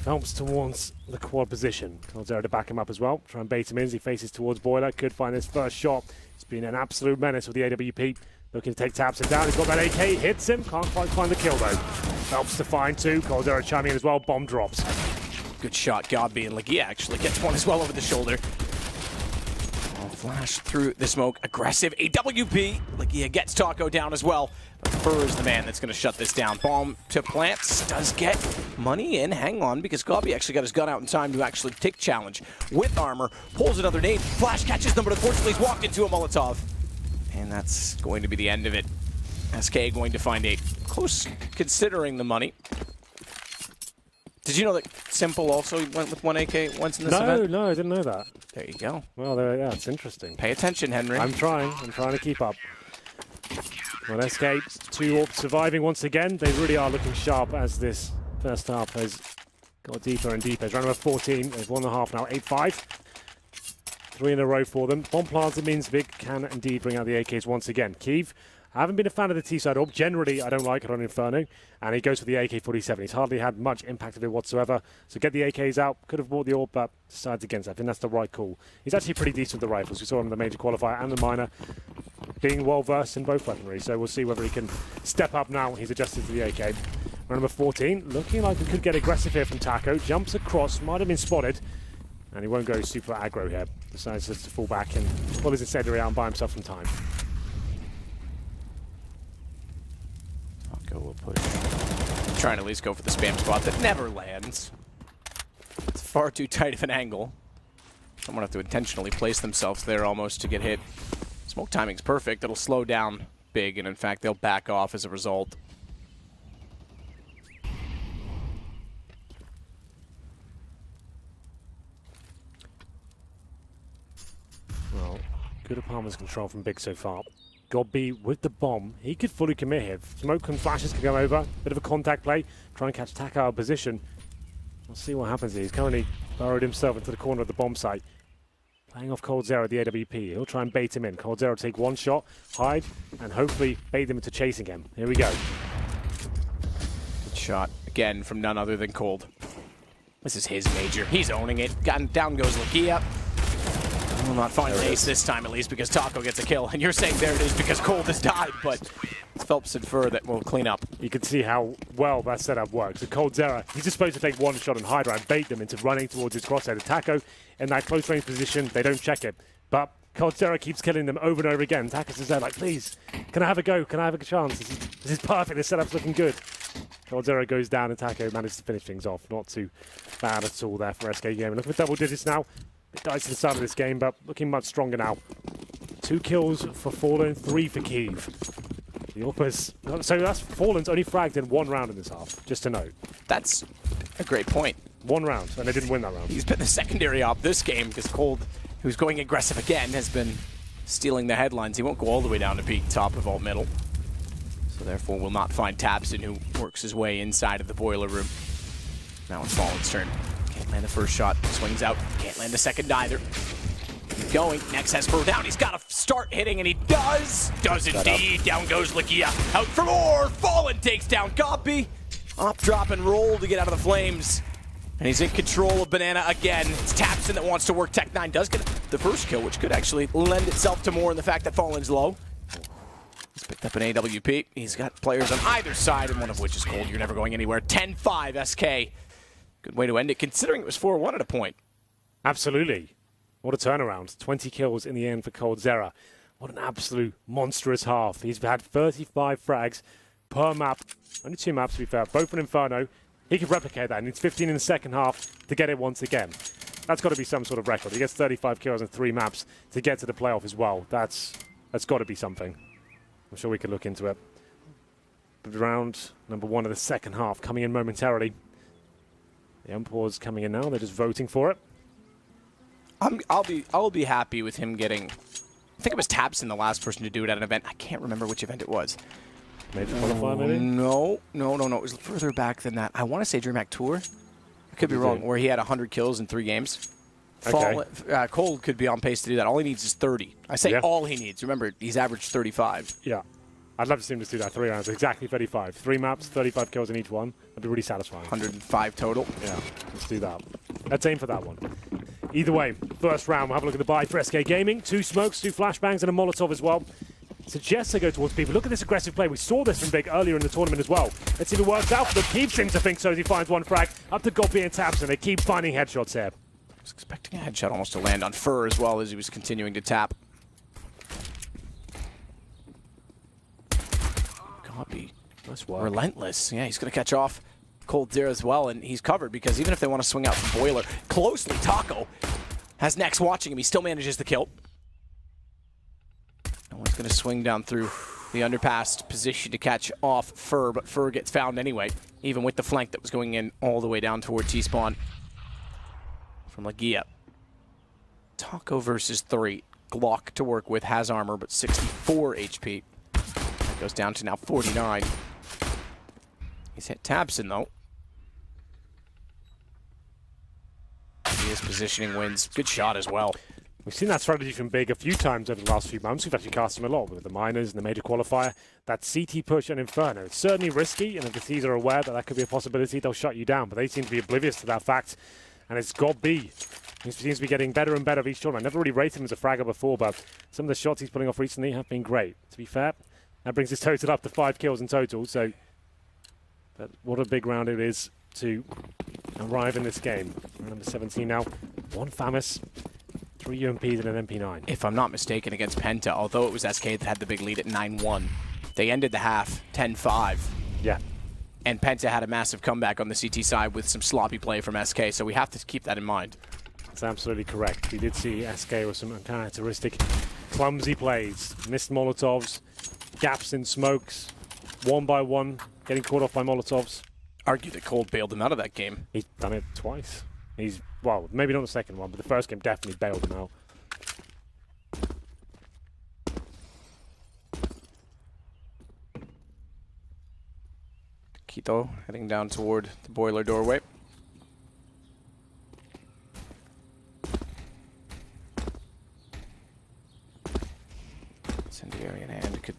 Phelps towards the quad position. Cold Zero to back him up as well. Try and bait him in as he faces towards Boiler. Could find his first shot. It's been an absolute menace with the AWP. Looking to take Tabson down. He's got that AK. Hits him. Can't quite find the kill though. Phelps to find 2. Cold Zero chiming in as well. Bomb drops. Good shot. Godby and Legia actually gets one as well over the shoulder. Flash through the smoke. Aggressive AWP. Legia gets Taco down as well. But Fur is the man that's going to shut this down. Bomb to plants. Does get money in. Hang on, because Godby actually got his gun out in time to actually take challenge with armor. Pulls another nade. Flash catches them, but unfortunately he's walked into a Molotov. And that's going to be the end of it. SK going to find 8. Close considering the money. Did you know that Simple also went with 1 AK once in this event? No, I didn't know that. There you go. Well, yeah, it's interesting. Pay attention, Henry. I'm trying to keep up. Well, SK, 2 AWP surviving once again. They really are looking sharp as this first half has got deeper and deeper. It's round number 14. They've won the half now, 8-5. 3 in a row for them. Bomb planted means Vic can indeed bring out the AKs once again. Kiev, I haven't been a fan of the T-side AWP. Generally, I don't like it on Inferno. And he goes for the AK-47. He's hardly had much impact of it whatsoever. So get the AKs out. Could have bought the AWP, but decides against it. I think that's the right call. He's actually pretty decent with the rifles. We saw him in the major qualifier and the minor, being well-versed in both weaponry. So we'll see whether he can step up now. He's adjusted to the AK. Round number 14. Looking like we could get aggressive here from Taco. Jumps across. Might have been spotted. And he won't go super aggro here. Decides just to fall back and pull his incendiary out and buy himself some time. Will push. Trying to at least go for the spam spot that never lands. It's far too tight of an angle. Someone have to intentionally place themselves there almost to get hit. Smoke timing's perfect. It'll slow down Big, and in fact, they'll back off as a result. Well, good apartments control from Big so far. Godby with the bomb. He could fully commit here. Smoke and flashes can go over. Bit of a contact play. Try and catch Taco out of position. We'll see what happens here. He's currently burrowed himself into the corner of the bomb site. Playing off Cold Zero at the AWP. He'll try and bait him in. Cold Zero take 1 shot, hide, and hopefully bait him into chasing him. Here we go. Good shot again from none other than Cold. This is his major. He's owning it. Down goes Lakia. Will not find an ace this time, at least, because Taco gets a kill. And you're saying there it is because Cold has died, but it's Phelps and Fur that will clean up. You can see how well that setup works. So Cold Zera, he's just supposed to take one shot on Hydra and bait them into running towards his crosshair. Taco in that close range position, they don't check it. But Cold Zera keeps killing them over and over again. Taco's is there like, please, can I have a go? Can I have a chance? This is perfect. This setup's looking good. Cold Zera goes down and Taco manages to finish things off. Not too bad at all there for SK Gaming. Looking for double digits now. Bit dicey to the start of this game, but looking much stronger now. 2 kills for Fallen, 3 for Kiev. The Orpas, so that's Fallen's only fragged in 1 round in this half, just to note. That's a great point. 1 round, and they didn't win that round. He's been the secondary op this game because Cold, who's going aggressive again, has been stealing the headlines. He won't go all the way down to peak top of alt middle. So therefore will not find Tabson, who works his way inside of the boiler room. Now it's Fallen's turn. Can't land the first shot, swings out, can't land the second either. Keep going, next has Fur down, he's got to start hitting, and he does indeed. Down goes Lakia, out for more, Fallen takes down Copy. Up, drop, and roll to get out of the flames. And he's in control of Banana again. It's Tapson that wants to work. Tech9 does get the first kill, which could actually lend itself to more in the fact that Fallen's low. He's picked up an AWP. He's got players on either side, and one of which is Cold. You're never going anywhere. 10-5 SK. Good way to end it, considering it was 4-1 at a point. Absolutely. What a turnaround. 20 kills in the end for Cold Zera. What an absolute monstrous half. He's had 35 frags per map. Only 2 maps, to be fair. Both an Inferno. He could replicate that, and it's 15 in the second half to get it once again. That's got to be some sort of record. He gets 35 kills in 3 maps to get to the playoff as well. That's got to be something. I'm sure we could look into it. But round number 1 of the second half coming in momentarily. The umpires coming in now. They're just voting for it. I'll be happy with him getting. I think it was Tabson, the last person to do it at an event. I can't remember which event it was. Major qualifier, maybe? No. It was further back than that. I want to say DreamHack Tour. I could be wrong. Where he had 100 kills in 3 games. Okay. Cold could be on pace to do that. All he needs is 30. I say all he needs. Remember, he's averaged 35. Yeah. I'd love to see him just do that 3 rounds. Exactly 35. 3 maps, 35 kills in each one. That'd be really satisfying. 105 total. Yeah, let's do that. Let's aim for that one. Either way, first round, we'll have a look at the buy for SK Gaming. 2 smokes, 2 flashbangs, and a Molotov as well. Suggests they go towards people. Look at this aggressive play. We saw this from Big earlier in the tournament as well. Let's see if it works out for them. Keep seems to think so as he finds 1 frag. Up to Gopi and Tabson. They keep finding headshots here. I was expecting a headshot almost to land on Fur as well as he was continuing to tap. Copy. Nice work. Relentless. Yeah, he's going to catch off Cold there as well, and he's covered because even if they want to swing out from Boiler closely, Taco has Nex watching him. He still manages the kill. No one's going to swing down through the underpass position to catch off Fur, but Fur gets found anyway, even with the flank that was going in all the way down toward T-spawn from Lagia. Taco versus 3. Glock to work with, has armor, but 64 HP. That goes down to now 49. He's hit Tabson, though. His positioning wins. Good shot as well. We've seen that strategy from Big a few times over the last few months. We've actually cast him a lot with the minors and the major qualifier. That CT push and Inferno. It's certainly risky, and if the C's are aware that that could be a possibility, they'll shut you down. But they seem to be oblivious to that fact. And it's God B. He seems to be getting better and better of each tournament. I never really rated him as a fragger before, but some of the shots he's pulling off recently have been great. To be fair, that brings his total up to 5 kills in total. So, but what a big round it is to arrive in this game. Round number 17 now. 1 Famis, 3 UMPs and an MP9. If I'm not mistaken, against Penta, although it was SK that had the big lead at 9-1, they ended the half 10-5. Yeah. And Penta had a massive comeback on the CT side with some sloppy play from SK, so we have to keep that in mind. That's absolutely correct. We did see SK with some uncharacteristic clumsy plays. Missed Molotovs, gaps in smokes, 1 by 1, getting caught off by Molotovs. Argue that Cold bailed him out of that game. He's done it twice. He's, well, maybe not the second one, but the first game definitely bailed him out. Quito heading down toward the boiler doorway. Incendiary in hand could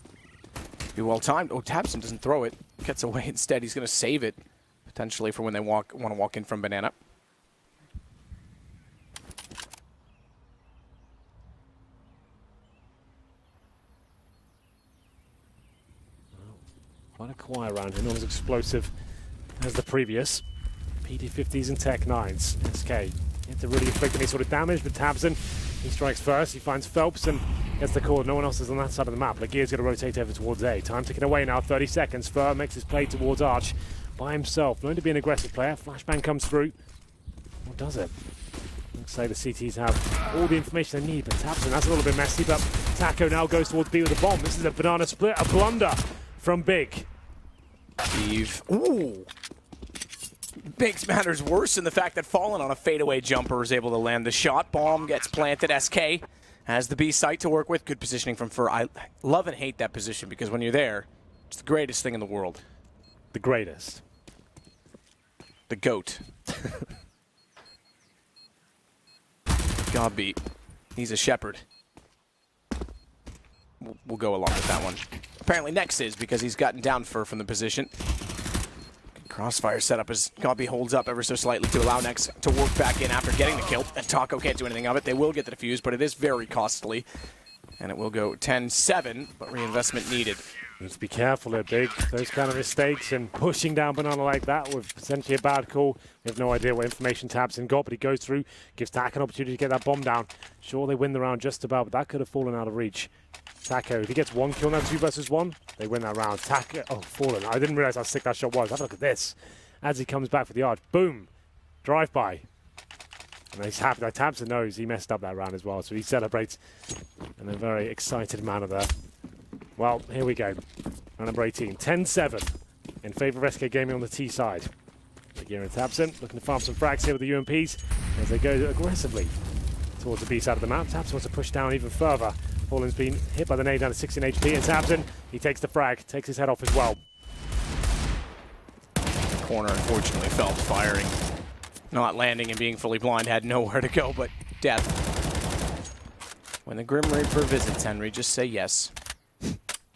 be well timed. Oh, Tabson doesn't throw it. Gets away instead. He's going to save it potentially for when they want to walk in from Banana. Quite a quiet round here, not as explosive as the previous. PD50s and Tech 9s. SK yet to really inflict any sort of damage, but Tabson, he strikes first. He finds Phelps and gets the call. No one else is on that side of the map. Lagear's going to rotate over towards A. Time ticking away now, 30 seconds. Fur makes his play towards Arch by himself. Known to be an aggressive player. Flashbang comes through. What does it? Looks like the CTs have all the information they need, but Tabson, that's a little bit messy, but Taco now goes towards B with the bomb. This is a banana split, a blunder from Big. Eve. Ooh. Makes matters worse in the fact that Fallen on a fadeaway jumper is able to land the shot. Bomb gets planted. SK has the B site to work with. Good positioning from Fur. I love and hate that position because when you're there, it's the greatest thing in the world. The greatest. The GOAT. God beat. He's a shepherd. We'll go along with that one. Apparently Nex is because he's gotten down Fur from the position. Crossfire setup as Godby holds up ever so slightly to allow Nex to work back in after getting the kill. And Taco can't do anything of it. They will get the defuse, but it is very costly. And it will go 10-7, but reinvestment needed. Need to be careful there, Big. Those kind of mistakes and pushing down Banana like that with potentially a bad call. We have no idea what information Tabson got, but he goes through, gives Tak an opportunity to get that bomb down. Sure, they win the round just about, but that could have fallen out of reach. Taco, if he gets one kill now, 2 versus 1, they win that round. Taco, oh, Fallen. I didn't realize how sick that shot was. Have a look at this. As he comes back for the arch, boom, drive-by. And he's happy that Tabson knows he messed up that round as well, so he celebrates in a very excited manner there. Well, here we go. Round number 18, 10-7 in favor of SK Gaming on the T side. Lagear and Tabson looking to farm some frags here with the UMPs as they go aggressively towards the B side of the map. Tabson wants to push down even further. Fallen's been hit by the nade down to 16 HP, and Tabson, he takes the frag, takes his head off as well. Corner, unfortunately, Phelps firing. Not landing and being fully blind, had nowhere to go but death. When the Grim Reaper visits, Henry, just say yes.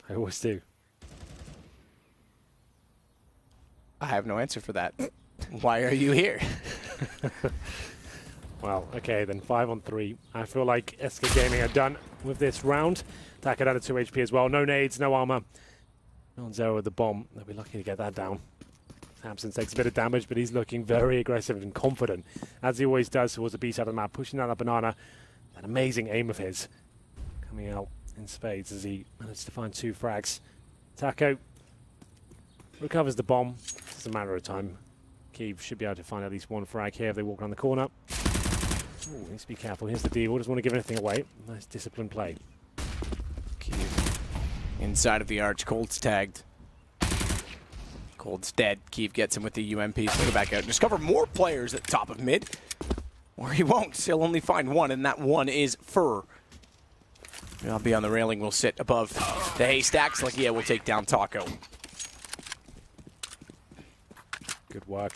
I always do. I have no answer for that. Why are you here? Well, okay, then 5 on 3. I feel like SK Gaming are done with this round. Taka down to 2 HP as well. No nades, no armor. On Zero with the bomb. They'll be lucky to get that down. Tabson takes a bit of damage, but he's looking very aggressive and confident, as he always does towards the B side of the map, pushing down that banana. An amazing aim of his. Coming out in spades as he managed to find 2 frags. Taco recovers the bomb. It's a matter of time. Keeve should be able to find at least 1 frag here if they walk around the corner. Ooh, needs to be careful. Here's the deal. Doesn't want to give anything away. Nice disciplined play. Keeve inside of the arch. Cold's tagged. Cold's dead. Keeve gets him with the UMP. So go back out and discover more players at the top of mid. Or he won't. He'll only find 1, and that 1 is Fur. I'll be on the railing. We'll sit above the haystacks. Like, yeah, we'll take down Taco. Good work.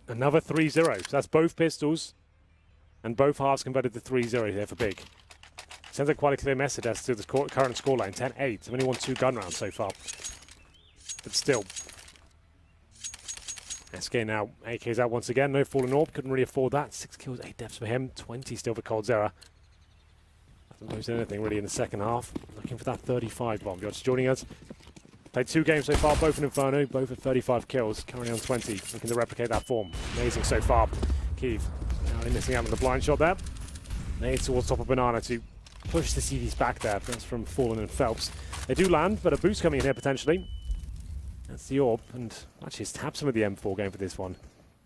Another 3-0. So that's both pistols and both halves converted to 3-0 here for Big. Sends a quite a clear message as to the current scoreline. 10-8. They've only won 2 gun rounds so far. But still. SK now. AK's out once again. No Fallen Orb. Couldn't really afford that. 6 kills, 8 deaths for him. 20 still for Coldzera. Hasn't posted anything really in the second half. Looking for that 35 bomb. You're just joining us. Played 2 games so far, both in Inferno, both at 35 kills, currently on 20, looking to replicate that form. Amazing so far. Keeve, now missing out on the blind shot there. Nade towards top of Banana to push the CVs back there. That's from Fallen and Phelps. They do land, but a boost coming in here potentially. That's the orb, and actually it's Tabson with the M4 going for this one.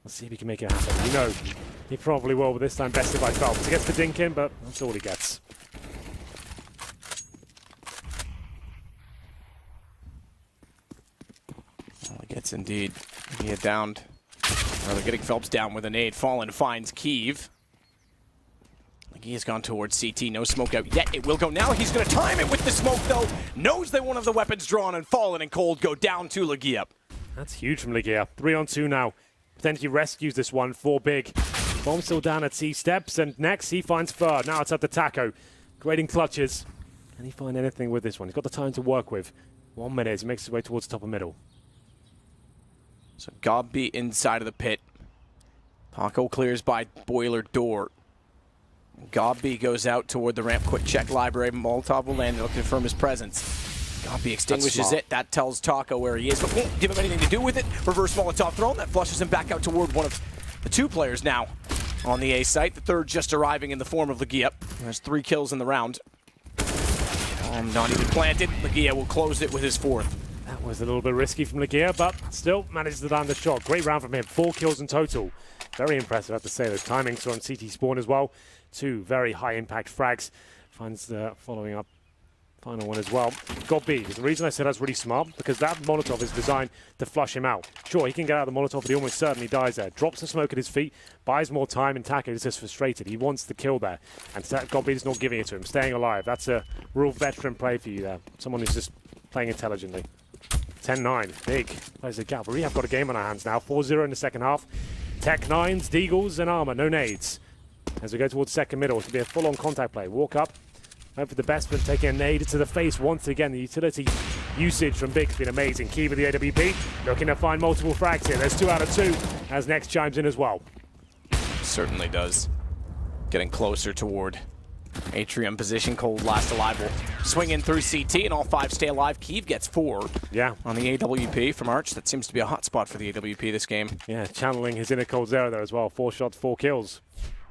Let's see if he can make it happen. You know, he probably will, but this time bested by Phelps. He gets the dink in, but that's all he gets. Gets indeed. He had downed. Well, they're getting Phelps down with a nade. Fallen finds Keeve. Like he has gone towards CT. No smoke out yet. It will go now. He's going to time it with the smoke, though. Knows that one of the weapons drawn, and Fallen and Cold go down to Lagear. That's huge from Lagear. 3 on 2 now. Potentially rescues this one for Big. Bomb still down at C steps, and next he finds Fur. Now it's up to Taco. Grading clutches. Can he find anything with this one? He's got the time to work with. 1 minute. He makes his way towards the top of middle. So Godby inside of the pit. Taco clears by boiler door. Godby goes out toward the ramp. Quick check library. Molotov will land. They'll confirm his presence. Gobi extinguishes it. That tells Taco where he is, but won't give him anything to do with it. Reverse Molotov thrown. That flushes him back out toward one of the 2 players now on the A site. The third just arriving in the form of Legia. There's 3 kills in the round. Not even planted. Legia will close it with his 4th. That was a little bit risky from Legia, but still managed to land the shot. Great round from him. 4 kills in total. Very impressive, I have to say. Those timings are on CT spawn as well. 2 very high impact frags. Finds the following up final one as well. Gobi. The reason I said that's really smart, because that Molotov is designed to flush him out. Sure, he can get out of the Molotov, but he almost certainly dies there. Drops the smoke at his feet, buys more time, and Taco is just frustrated. He wants the kill there, and Gobi is not giving it to him. Staying alive. That's a real veteran play for you there. Someone who's just playing intelligently. 10-9. Big. Plays the gap. We really have got a game on our hands now. 4-0 in the second half. Tech 9s, Deagles, and Armor. No nades. As we go towards second middle, it should be a full-on contact play. Walk up. Hope for the best, but taking a nade to the face once again. The utility usage from Big has been amazing. Key with the AWP. Looking to find multiple frags here. There's 2 out of 2 as Next chimes in as well. Certainly does. Getting closer toward Atrium position. Cold last alive will swing in through CT, and all 5 stay alive. Kiev gets 4 on the AWP from Arch. That seems to be a hot spot for the AWP this game. Yeah, channeling his inner Cold Zero there as well. 4 shots, 4 kills.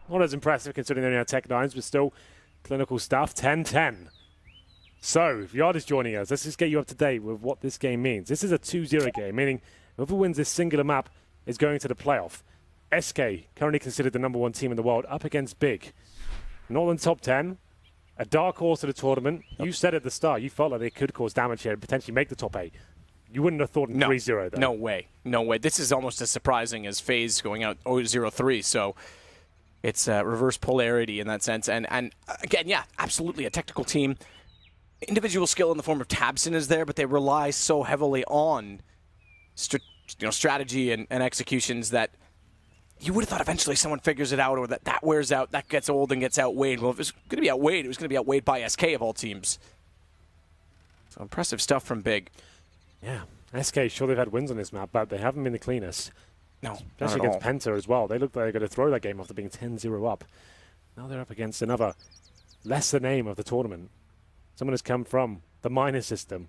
Not as impressive considering they only had Tech 9s, but still clinical stuff. 10-10. So, if Yard is joining us, let's just get you up to date with what this game means. This is a 2-0 game, meaning whoever wins this singular map is going to the playoff. SK, currently considered the #1 team in the world, up against Big. Not in the top 10. A dark horse to the tournament. You said at the start, you felt like they could cause damage here and potentially make the top 8. You wouldn't have thought in 3-0, though. No way. No way. This is almost as surprising as FaZe going out 0-0-3, so it's reverse polarity in that sense. And again, yeah, absolutely a technical team. Individual skill in the form of Tabson is there, but they rely so heavily on strategy and executions that you would have thought eventually someone figures it out, or that wears out, that gets old and gets outweighed. Well, if it was going to be outweighed, it was going to be outweighed by SK of all teams. So impressive stuff from Big. Yeah, SK, sure they've had wins on this map, but they haven't been the cleanest. No, especially against Penta as well. They looked like they're going to throw that game after being 10-0 up. Now they're up against another lesser name of the tournament. Someone has come from the minor system.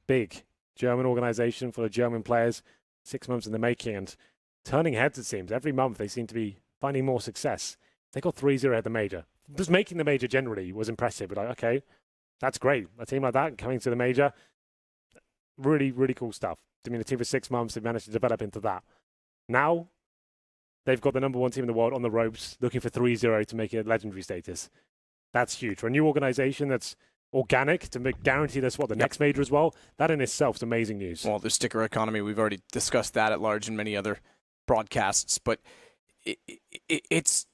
Big German organization full of German players, 6 months in the making, and turning heads, it seems. Every month they seem to be finding more success. They got 3-0 at the major. Just making the major generally was impressive. But like, okay, that's great. A team like that coming to the major, really, really cool stuff. I mean, a team for 6 months, they've managed to develop into that. Now, they've got the #1 team in the world on the ropes, looking for 3-0 to make it legendary status. That's huge. For a new organization that's organic, to guarantee this, the next major as well, that in itself is amazing news. Well, the sticker economy, we've already discussed that at large in many other broadcasts, but it's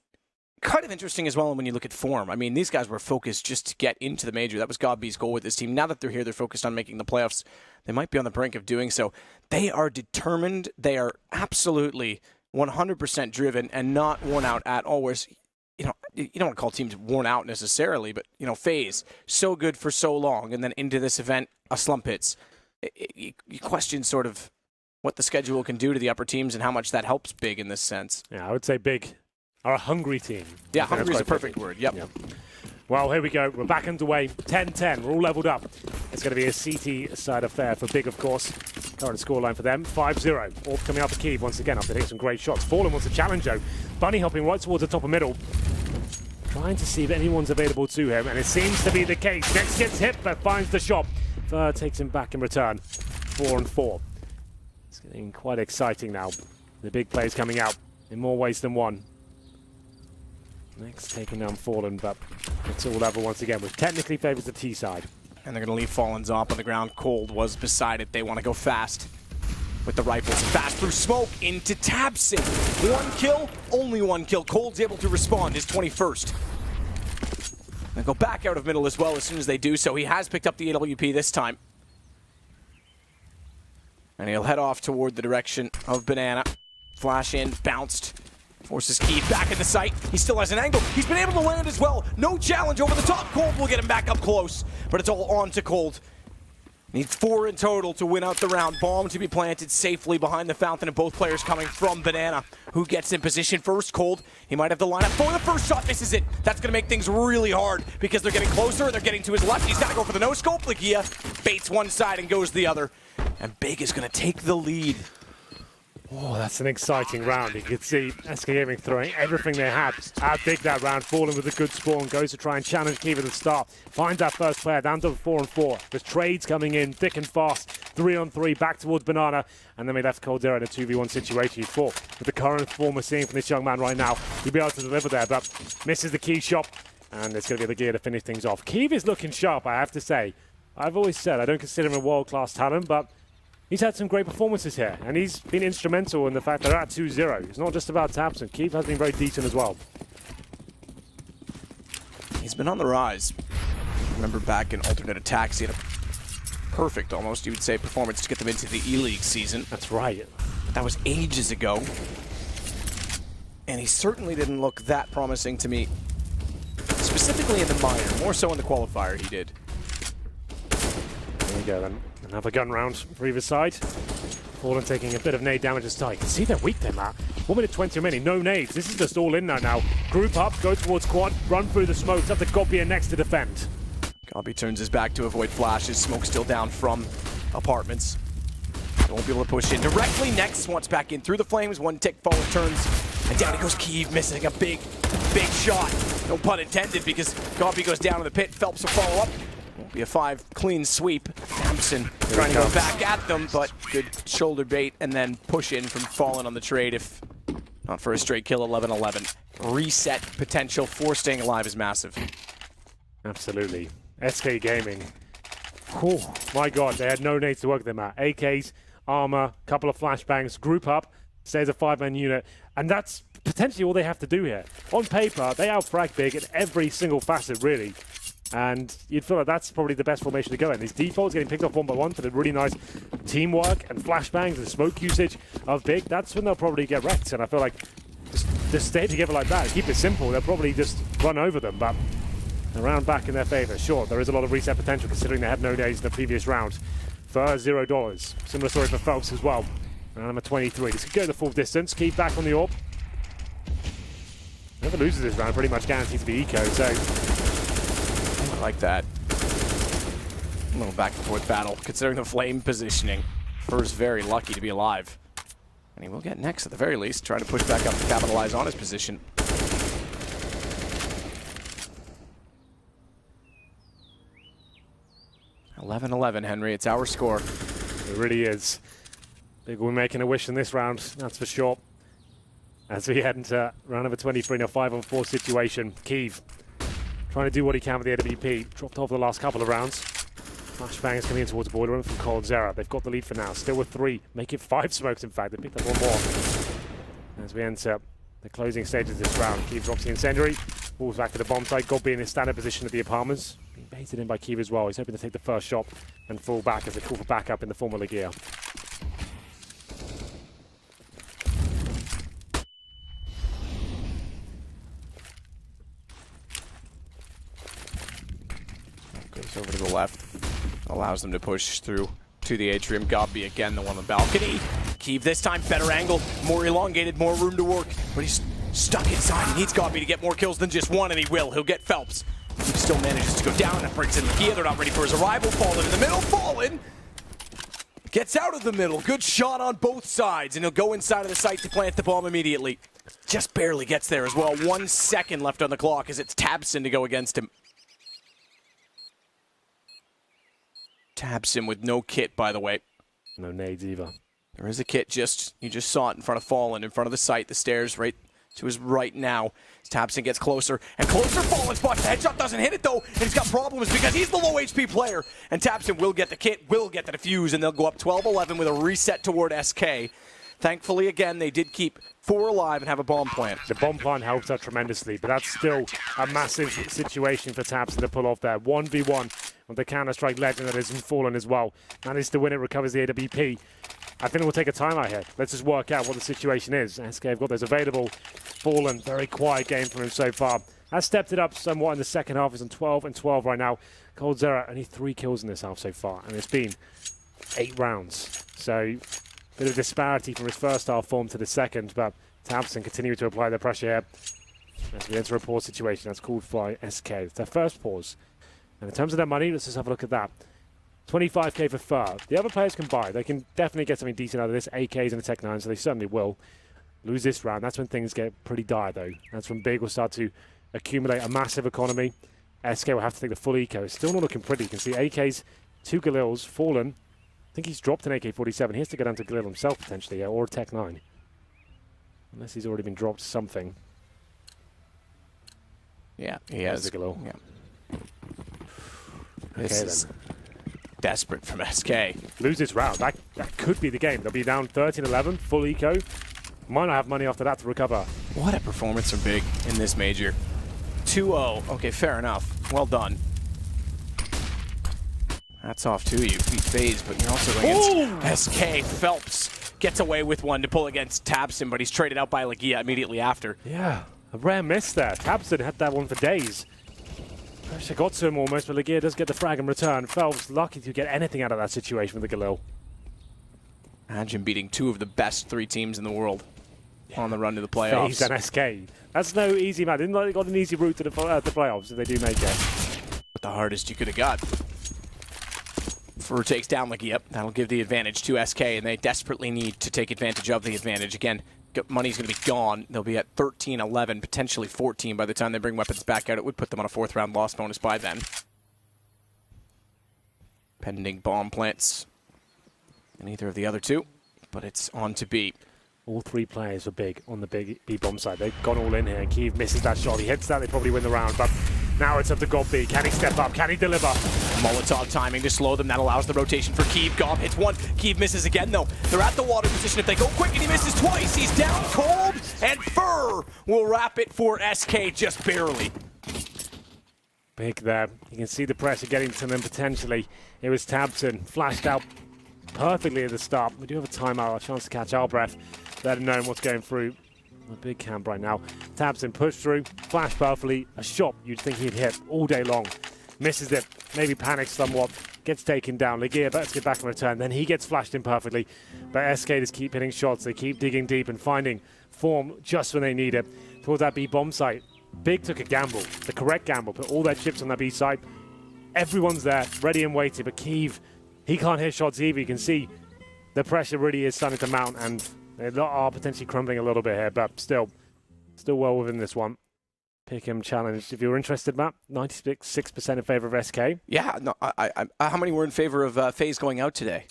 kind of interesting as well when you look at form. I mean, these guys were focused just to get into the major. That was Godby's goal with this team. Now that they're here, they're focused on making the playoffs. They might be on the brink of doing so. They are determined. They are absolutely 100% driven and not worn out at all. Whereas, you don't want to call teams worn out necessarily, but, FaZe, so good for so long, and then into this event, a slump hits. You question sort of what the schedule can do to the upper teams and how much that helps Big in this sense. Yeah, I would say Big are a hungry team. Yeah, hungry is a perfect word. Yep. Well, here we go. We're back underway. 10-10. We're all leveled up. It's going to be a CT side affair for Big, of course. Current scoreline for them, 5-0. All coming up for Kiev once again after hitting some great shots. Fallen wants a challenge, though. Bunny hopping right towards the top of middle. Trying to see if anyone's available to him, and it seems to be the case. Next gets hit, but finds the shot. Takes him back in return. 4-4. It's getting quite exciting now. The big players coming out in more ways than one. Next taking down Fallen, but it's all level once again, which technically favors the T side. And they're going to leave Fallen's op on the ground. Cold was beside it. They want to go fast with the rifles. Fast through smoke into Tabson. 1 kill, only 1 kill. Cold's able to respond, his 21st. And go back out of middle as well as soon as they do so. He has picked up the AWP this time. And he'll head off toward the direction of Banana. Flash in, bounced. Forces Kiev back in the sight. He still has an angle. He's been able to land as well. No challenge over the top. Cold will get him back up close. But it's all on to Cold. Needs 4 in total to win out the round. Bomb to be planted safely behind the fountain, and both players coming from Banana. Who gets in position first? Cold. He might have the lineup for the first shot. Misses it. That's going to make things really hard because they're getting closer and they're getting to his left. He's got to go for the no-scope. Lagia baits one side and goes the other. And Big is going to take the lead. Oh, that's an exciting round. You can see SK Gaming throwing everything they had at Big that round, falling with a good spawn, goes to try and challenge Keeve at the start, finds that first player down to 4-on-4. There's trades coming in thick and fast, 3-on-3 back towards Banana, and then we left Cold Zero in a 2v1 situation. He thought with the current form we're seeing from this young man right now, he'll be able to deliver there, but misses the key shot, and it's going to be the gear to finish things off. Keeve is looking sharp, I have to say. I've always said I don't consider him a world-class talent, but he's had some great performances here, and he's been instrumental in the fact that they're at 2-0. It's not just about Tabson. Keeve has been very decent as well. He's been on the rise. Remember back in alternate attacks, he had a perfect, almost, you would say, performance to get them into the E-League season. That's right. That was ages ago. And he certainly didn't look that promising to me, specifically in the minor. More so in the qualifier, he did. There we go then. Another gun round for either side. Fallen taking a bit of nade damage to start. You can see they're weak there, Matt. 1 minute 20 remaining, no nades. This is just all in now. Group up, go towards quad, run through the smokes, up to Gobbier next to defend. Gobby turns his back to avoid flashes. Smoke still down from apartments. They won't be able to push in directly. Next, wants back in through the flames. One tick, Fallen turns, and down he goes Keeve, missing a big shot. No pun intended, because Gobby goes down in the pit. Phelps will follow up. Won't be a 5 clean sweep. Sampson trying to go back at them, but good shoulder bait and then push in from Fallen on the trade, if not for a straight kill. 11-11. Reset potential for staying alive is massive. Absolutely. SK Gaming. Oh my god, they had no nades to work them at. AKs, armor, couple of flashbangs, group up, stays a 5-man unit, and that's potentially all they have to do here. On paper, they outfrag Big in every single facet, really. And you'd feel like that's probably the best formation to go in. These defaults getting picked off one by one for the really nice teamwork and flashbangs and smoke usage of Big. That's when they'll probably get wrecked. And I feel like just stay together like that, keep it simple. They'll probably just run over them. But a round back in their favor. Sure, there is a lot of reset potential considering they had no days in the previous round. For $0. Similar story for Phelps as well. Round number 23. This could go the full distance. Keep back on the AWP. Whoever loses this round pretty much guaranteed to be eco. So I like that. A little back and forth battle, considering the flame positioning. Fur's very lucky to be alive. And he will get next at the very least, trying to push back up to capitalize on his position. $11-11, Henry. It's our score. It really is. Big will be making a wish in this round, that's for sure. As we head into round number 23 in a 5-on-4 situation. Keeve trying to do what he can with the AWP. Dropped off the last couple of rounds. Flashbangs coming in towards Boiler Room from Cold Zero. They've got the lead for now. Still with 3. Make it 5 smokes, in fact. They picked up one more. As we enter the closing stages of this round. Keeve drops the incendiary. Falls back to the bomb site. Gobby in his standard position at the apartments. Being baited in by Keeve as well. He's hoping to take the first shot and fall back as they call for backup in the form of Lagia. Goes over to the left, allows them to push through to the atrium. Gobby again, the one on the balcony. Keeve this time, better angle, more elongated, more room to work, but he's stuck inside. He needs Gobby to get more kills than just one, and he will. He'll get Phelps. He still manages to go down and breaks in Lagia. They're not ready for his arrival. Fallen in the middle. Fallen gets out of the middle. Good shot on both sides, and he'll go inside of the site to plant the bomb immediately. Just barely gets there as well. 1 second left on the clock as it's Tabson to go against him. Tabson with no kit, by the way. No nades either. There is a kit, you just saw it in front of Fallen, in front of the site, the stairs right to his right now. As Tabson gets closer and closer. Fallen spots the headshot, doesn't hit it though, and he's got problems because he's the low HP player. And Tabson will get the kit, will get the defuse, and they'll go up 12-11 with a reset toward SK. Thankfully, again, they did keep 4 alive and have a bomb plant. The bomb plant helps out tremendously, but that's still a massive situation for Tabson to pull off there. 1v1 with the Counter-Strike legend that is Fallen as well. Manages to win it, recovers the AWP. I think we'll take a timeout here. Let's just work out what the situation is. SK have got those available. Fallen, very quiet game from him so far. has stepped it up somewhat in the second half. He's on 12 and 12 right now. coldzera only 3 kills in this half so far, and it's been 8 rounds. So, bit of disparity from his first half form to the second, but tabseN continue to apply their pressure here. As we enter a pause situation, that's called by SK. It's their first pause. And in terms of their money, let's just have a look at that. 25k for Fur. The other players can buy. They can definitely get something decent out of this. AKs and a Tech 9, so they certainly will. Lose this round. That's when things get pretty dire, though. That's when Big will start to accumulate a massive economy. SK will have to take the full eco. It's still not looking pretty. You can see AKs, 2 Galils, fallen. I think he's dropped an AK-47. He has to go down to Galil himself, potentially, or a Tech 9. Unless he's already been dropped something. Yeah, he has. Galil. Yeah. Okay, this is desperate from SK. Lose this round. That could be the game. They'll be down 13-11, full eco. Might not have money after that to recover. What a performance from Big in this major. 2-0. Okay, fair enough. Well done. Hats off to you. Beat FaZe, but you're also going against SK. Phelps gets away with one to pull against tabseN, but he's traded out by Legia immediately after. Yeah, a rare miss there. tabseN had that one for days. Pressure got to him almost, but Legia does get the frag in return. Phelps lucky to get anything out of that situation with the Galil. Imagine beating 2 of the best 3 teams in the world on the run to the playoffs. FaZe and SK. That's no easy match. Didn't they got an easy route to the playoffs if they do make it. But the hardest you could have got. Fur takes down Legia. That'll give the advantage to SK, and they desperately need to take advantage of the advantage. Again, money's going to be gone. They'll be at 13, 11, potentially 14 by the time they bring weapons back out. It would put them on a 4th round loss bonus by then. Pending bomb plants in either of the other 2, but it's on to B. All 3 players were big on the big B bomb side. They've gone all in here, and Kiev misses that shot. He hits that, they probably win the round, but now it's up to Gob B. Can he step up? Can he deliver? Molotov timing to slow them. That allows the rotation for Kiev. Gob hits one. Kiev misses again, though. They're at the water position. If they go quick and he misses twice, he's down cold, and Fur will wrap it for SK just barely. Big there. You can see the pressure getting to them potentially. It was tabseN. Flashed out perfectly at the start. We do have a timeout, a chance to catch our breath. Let him know what's going through. A big camp right now. tabseN pushed through, flashed powerfully. A shot you'd think he'd hit all day long. Misses it, maybe panics somewhat, gets taken down. Legia about to get back in return, then he gets flashed in perfectly. But SK just keep hitting shots. They keep digging deep and finding form just when they need it. Towards that B bomb site, Big took a gamble, the correct gamble, put all their chips on that B site. Everyone's there, ready and waiting, but Kiev, he can't hit shots either. You can see the pressure really is starting to mount, and they are potentially crumbling a little bit here, but still well within this one. Pick him challenged. If you're interested, Matt, 96% in favor of SK. Yeah, no. How many were in favor of FaZe going out today?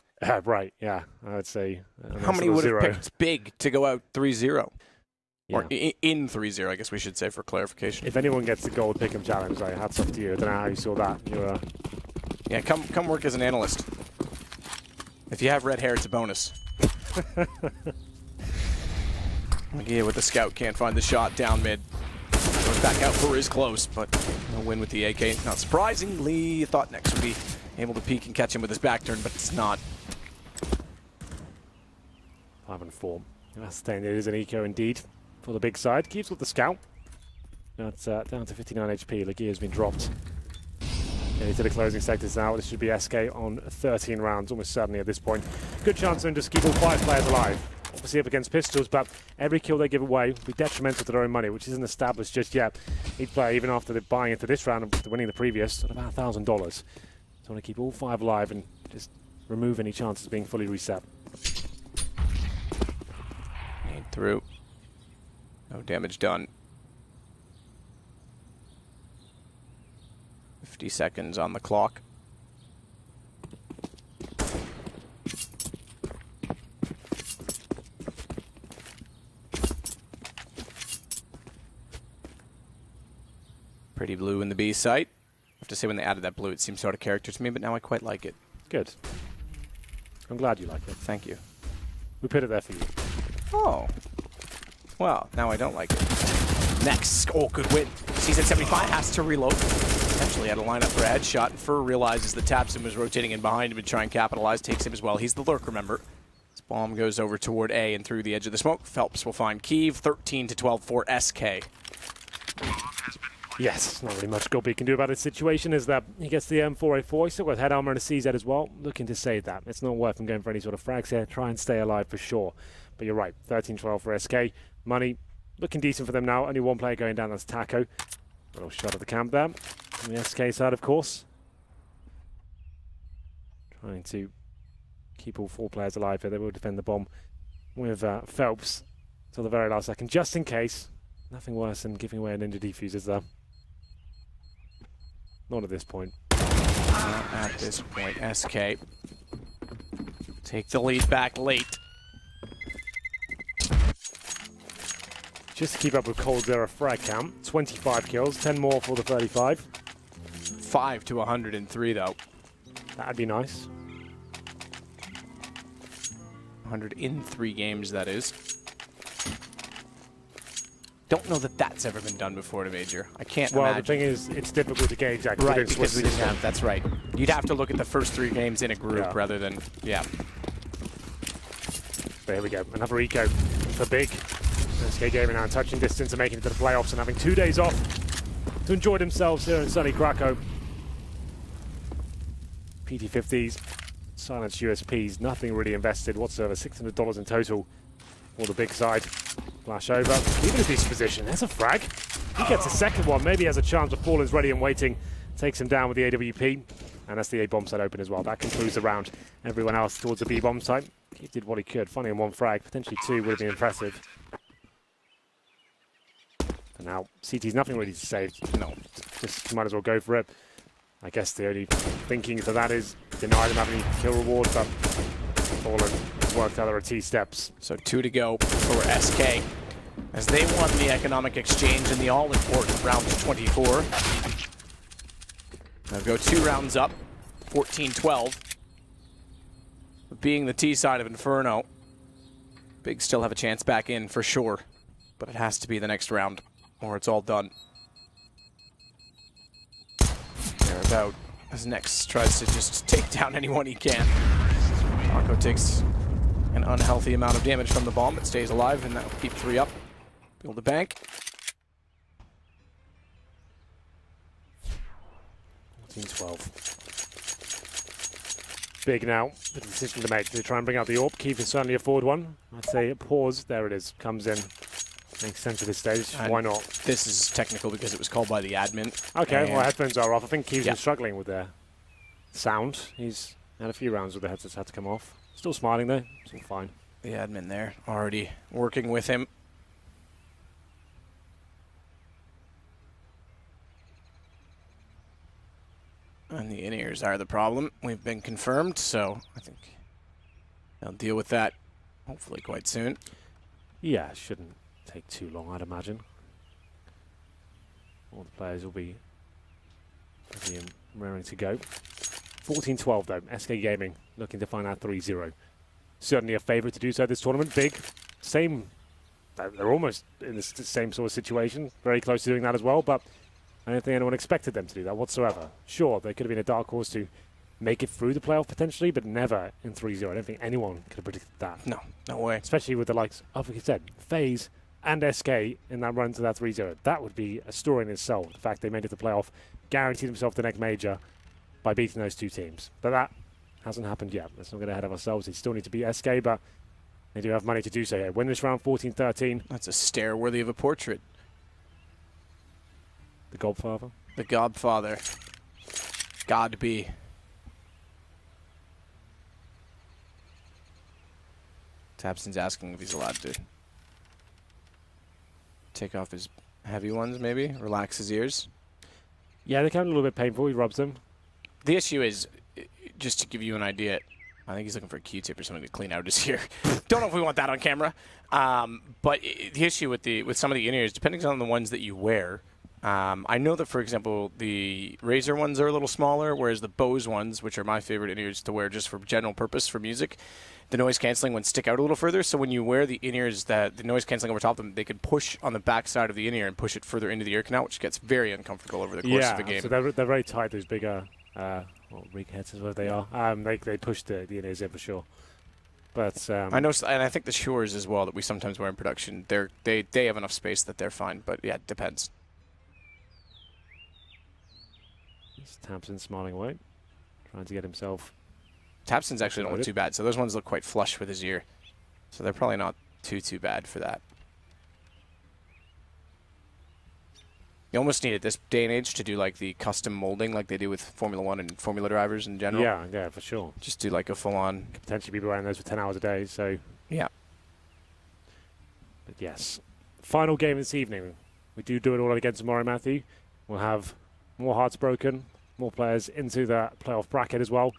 Right, yeah, I would say. How many would have picked Big to go out 3-0? Yeah. Or in 3-0, I guess we should say for clarification. If anyone gets the gold pick him challenge, hats off to you. I don't know how you saw that. Yeah, come work as an analyst. If you have red hair, it's a bonus. Legia with the scout, can't find the shot down mid. Goes back out. Fur is close, but no win with the AK. Not surprisingly, thought Nex would be able to peek and catch him with his back turn, but it's not. 5 and 4. That's staying. It is an eco indeed for the big side. Keeps with the scout. That's down to 59 HP. Legia has been dropped. Getting to the closing sectors now. This should be SK on 13 rounds, almost certainly at this point. Good chance to just keep all 5 players alive. Obviously up against pistols, but every kill they give away will be detrimental to their own money, which isn't established just yet. Each player, even after they're buying into this round and winning the previous, at about $1,000. So I want to keep all 5 alive and just remove any chances of being fully reset. Nade through. No damage done. 50 seconds on the clock. Pretty blue in the B site. I have to say, when they added that blue, it seems so out of character to me, but now I quite like it. Good. I'm glad you like it. Thank you. We put it there for you. Oh. Well, now I don't like it. Next. Oh, good win. Season 75 has to reload. Potentially had a lineup for a headshot, and Fur realizes that tabseN was rotating in behind him and try and capitalize. Takes him as well. He's the lurk, remember. This bomb goes over toward A and through the edge of the smoke. Phelps will find Kiev. 13-12 for SK. Yes, not really much Gobby can do about his situation. Is that he gets the M4A4. He's still got head armor and a CZ as well. Looking to save that. It's not worth him going for any sort of frags here. Try and stay alive for sure. But you're right, 13-12 for SK. Money looking decent for them now. Only one player going down, that's Taco. Little shot at the camp there. On the SK side, of course. Trying to keep all 4 players alive here. They will defend the bomb with Phelps till the very last second, just in case. Nothing worse than giving away an ninja defusers though. Not at this point. Not at this point. SK take the lead back late. Just to keep up with Cold Zero frag count, 25 kills, 10 more for the 35. 5 to 103 though. That'd be nice. 100 in 3 games, that is. Don't know that that's ever been done before to Major. I can't imagine. Well, the thing is, it's difficult to gauge that. Right, because we didn't have, that's right. You'd have to look at the first 3 games in a group rather than, There we go, another eco for Big. SK Gaming now in touching distance and making it to the playoffs and having 2 days off to enjoy themselves here in sunny Krakow. PT50s, silenced USPs, nothing really invested whatsoever. $600 in total for the Big side. Flash over, even a decent position. There's a frag. He gets a second one, maybe has a chance, but Fallen's ready and waiting. Takes him down with the AWP, and that's the A bomb site open as well. That concludes the round. Everyone else towards the B bomb site. He did what he could, finding 1 frag, potentially 2 would have been impressive. And now CT's nothing really to save. No, just might as well go for it. I guess the only thinking for that is deny them having kill reward, but Fallen has worked out there are T steps. So 2 to go for SK as they won the economic exchange in the all-important round 24. They'll go 2 rounds up, 14-12. Being the T side of Inferno, Big still have a chance back in for sure, but it has to be the next round or it's all done. Thereabout as Nex tries to just take down anyone he can. Taco takes an unhealthy amount of damage from the bomb, but stays alive, and that will keep 3 up. Build a bank. 14-12. Big now, the decision to make. Do they try and bring out the AWP? Keith can certainly afford one. I'd say pause. There it is. Comes in. Makes sense at this stage. And why not? This is technical because it was called by the admin. Okay, well, headphones are off. I think Keith's been struggling with their sound. He's had a few rounds where the headsets had to come off. Still smiling though. It's all fine. The admin there already working with him. And the in-ears are the problem. We've been confirmed, so I think they'll deal with that hopefully quite soon. Yeah, it shouldn't take too long, I'd imagine. All the players will be ready and raring to go. 14-12 though, SK Gaming looking to find out 3-0. Certainly a favourite to do so this tournament. Big, same, they're almost in the same sort of situation, very close to doing that as well, but I don't think anyone expected them to do that whatsoever. Sure, they could have been a dark horse to make it through the playoff potentially, but never in 3-0. I don't think anyone could have predicted that. No, no way. Especially with the likes of, like you said, FaZe and SK in that run to that 3-0. That would be a story in itself. The fact they made it to the playoff, guaranteed themselves the next major by beating those 2 teams. But that hasn't happened yet. Let's not get ahead of ourselves. They still need to beat SK, but they do have money to do so here. Win this round 14-13. That's a stare worthy of a portrait. The Godfather. The Godfather. God be. Tabson's asking if he's allowed to take off his heavy ones, maybe? Relax his ears? Yeah, they can be a little bit painful. He rubs them. The issue is, just to give you an idea, I think he's looking for a Q-tip or something to clean out his ear. Don't know if we want that on camera. But the issue with some of the in-ears, depending on the ones that you wear, I know that, for example, the Razer ones are a little smaller, whereas the Bose ones, which are my favorite in-ears to wear just for general purpose for music, the noise-canceling ones stick out a little further. So when you wear the in-ears, the noise-canceling over top of them, they can push on the back side of the in-ear and push it further into the ear canal, which gets very uncomfortable over the course of a game. So they're very tight, those bigger rig heads is what they are. They push the in-ears in for sure. But I know, and I think the Shures as well that we sometimes wear in production, they have enough space that they're fine. But yeah, it depends. It's Tamsin smiling away, trying to get himself. Tamsin's actually don't look too bad, so those ones look quite flush with his ear. So they're probably not too bad for that. You almost need at this day and age to do like the custom molding like they do with Formula 1 and Formula drivers in general. Yeah, for sure. Just do like a full-on... Could potentially be wearing those for 10 hours a day, so... Yeah. But yes. Final game this evening. We do it all again tomorrow, Matthew. We'll have more hearts broken, more players into the playoff bracket as well.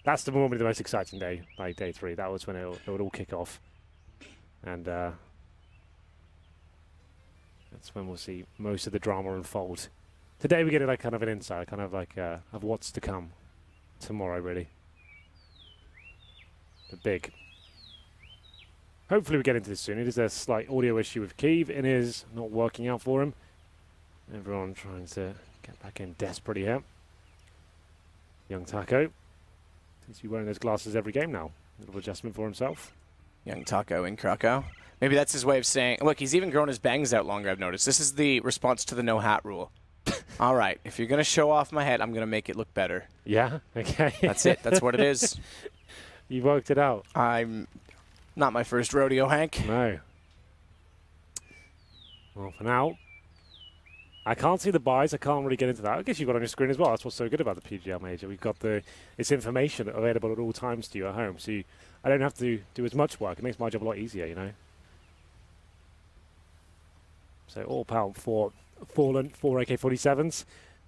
That's normally the most exciting day, like day 3. That was when it would all kick off. And that's when we'll see most of the drama unfold. Today we get like kind of an insight, kind of like of what's to come tomorrow, really. The big. Hopefully we get into this soon. It is a slight audio issue with Kiev. It is not working out for him. Everyone trying to get back in desperately here. Young Taco. Seems to be wearing those glasses every game now. A little adjustment for himself. Young Taco in Krakow. Maybe that's his way of saying, look, he's even grown his bangs out longer, I've noticed. This is the response to the no hat rule. All right, if you're going to show off my head, I'm going to make it look better. Yeah? Okay. That's it. That's what it is. You worked it out. I'm not my first rodeo, Hank. No. Well, for now, I can't see the buys. I can't really get into that. I guess you've got on your screen as well. That's what's so good about the PGL Major. We've got this information available at all times to you at home. So I don't have to do as much work. It makes my job a lot easier, you know. So all power for Fallen, 4 AK-47s.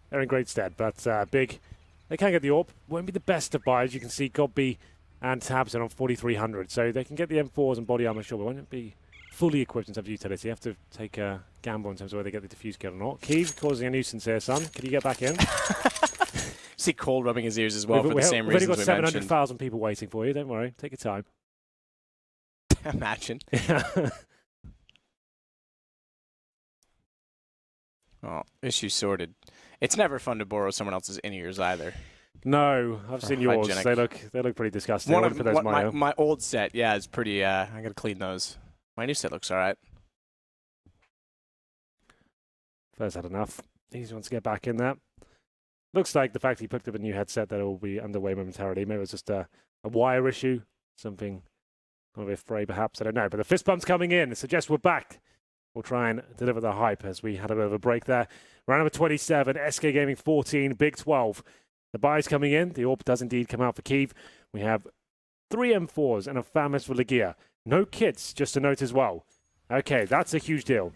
They're in great stead, but big. They can get the AWP. Won't be the best of buys. You can see Godby and Tabs on 4,300. So they can get the M4s and body armor, sure, but won't be fully equipped in terms of utility. You have to take a gamble in terms of whether they get the defuse kill or not. Kiev causing a nuisance here, son. Can you get back in? See Cole rubbing his ears as well for the same reasons we mentioned. We've only got 700,000 people waiting for you. Don't worry. Take your time. Imagine. Oh, issue sorted. It's never fun to borrow someone else's in-ears either. No, I've seen yours. Hygienic. They look pretty disgusting. My old set, yeah, is pretty. I gotta clean those. My new set looks all right. First had enough. He wants to get back in there. Looks like the fact he picked up a new headset that will be underway momentarily. Maybe it was just a wire issue, something of a fray perhaps. I don't know. But the fist bump's coming in. It suggests we're back. We'll try and deliver the hype as we had a bit of a break there. Round number 27, SK Gaming 14, Big 12. The buys coming in. The AWP does indeed come out for Kiev. We have 3 M4s and a FAMAS for Legia. No kits, just a note as well. Okay, that's a huge deal.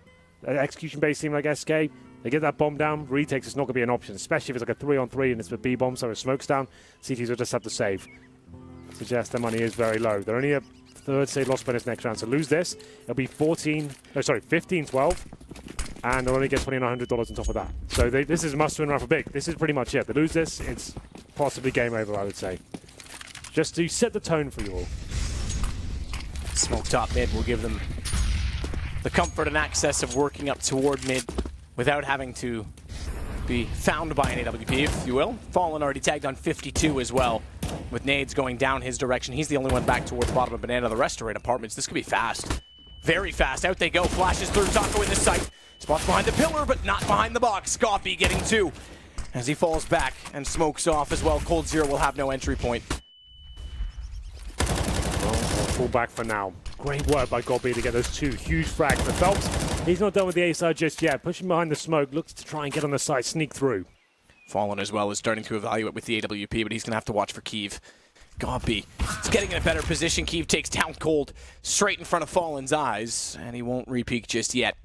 An execution-based team like SK, they get that bomb down, retakes is not going to be an option, especially if it's like a 3-on-3 and it's a B-bomb, so it smokes down. CTs will just have to save. Suggests their money is very low. They're only a third save loss by this next round, so lose this. It'll be 15-12, and they'll only get $2,900 on top of that. So this is a must-win round for Big. This is pretty much it. They lose this, it's possibly game over, I would say. Just to set the tone for you all. Smoke top mid will give them the comfort and access of working up toward mid without having to be found by an AWP, if you will. Fallen already tagged on 52 as well, with nades going down his direction. He's the only one back towards bottom of Banana. The rest are in apartments. This could be fast. Very fast. Out they go. Flashes through. Taco in the sight. Spots behind the pillar, but not behind the box. Scoffy getting 2 as he falls back and smokes off as well. Cold Zero will have no entry point. Full back for now. Great work by Godby to get those 2 huge frags. But Phelps, he's not done with the A side just yet. Pushing behind the smoke, looks to try and get on the side, sneak through. Fallen as well is starting to evaluate with the AWP, but he's going to have to watch for Kiev. Godby is getting in a better position. Kiev takes down Cold straight in front of Fallen's eyes, and he won't re-peek just yet.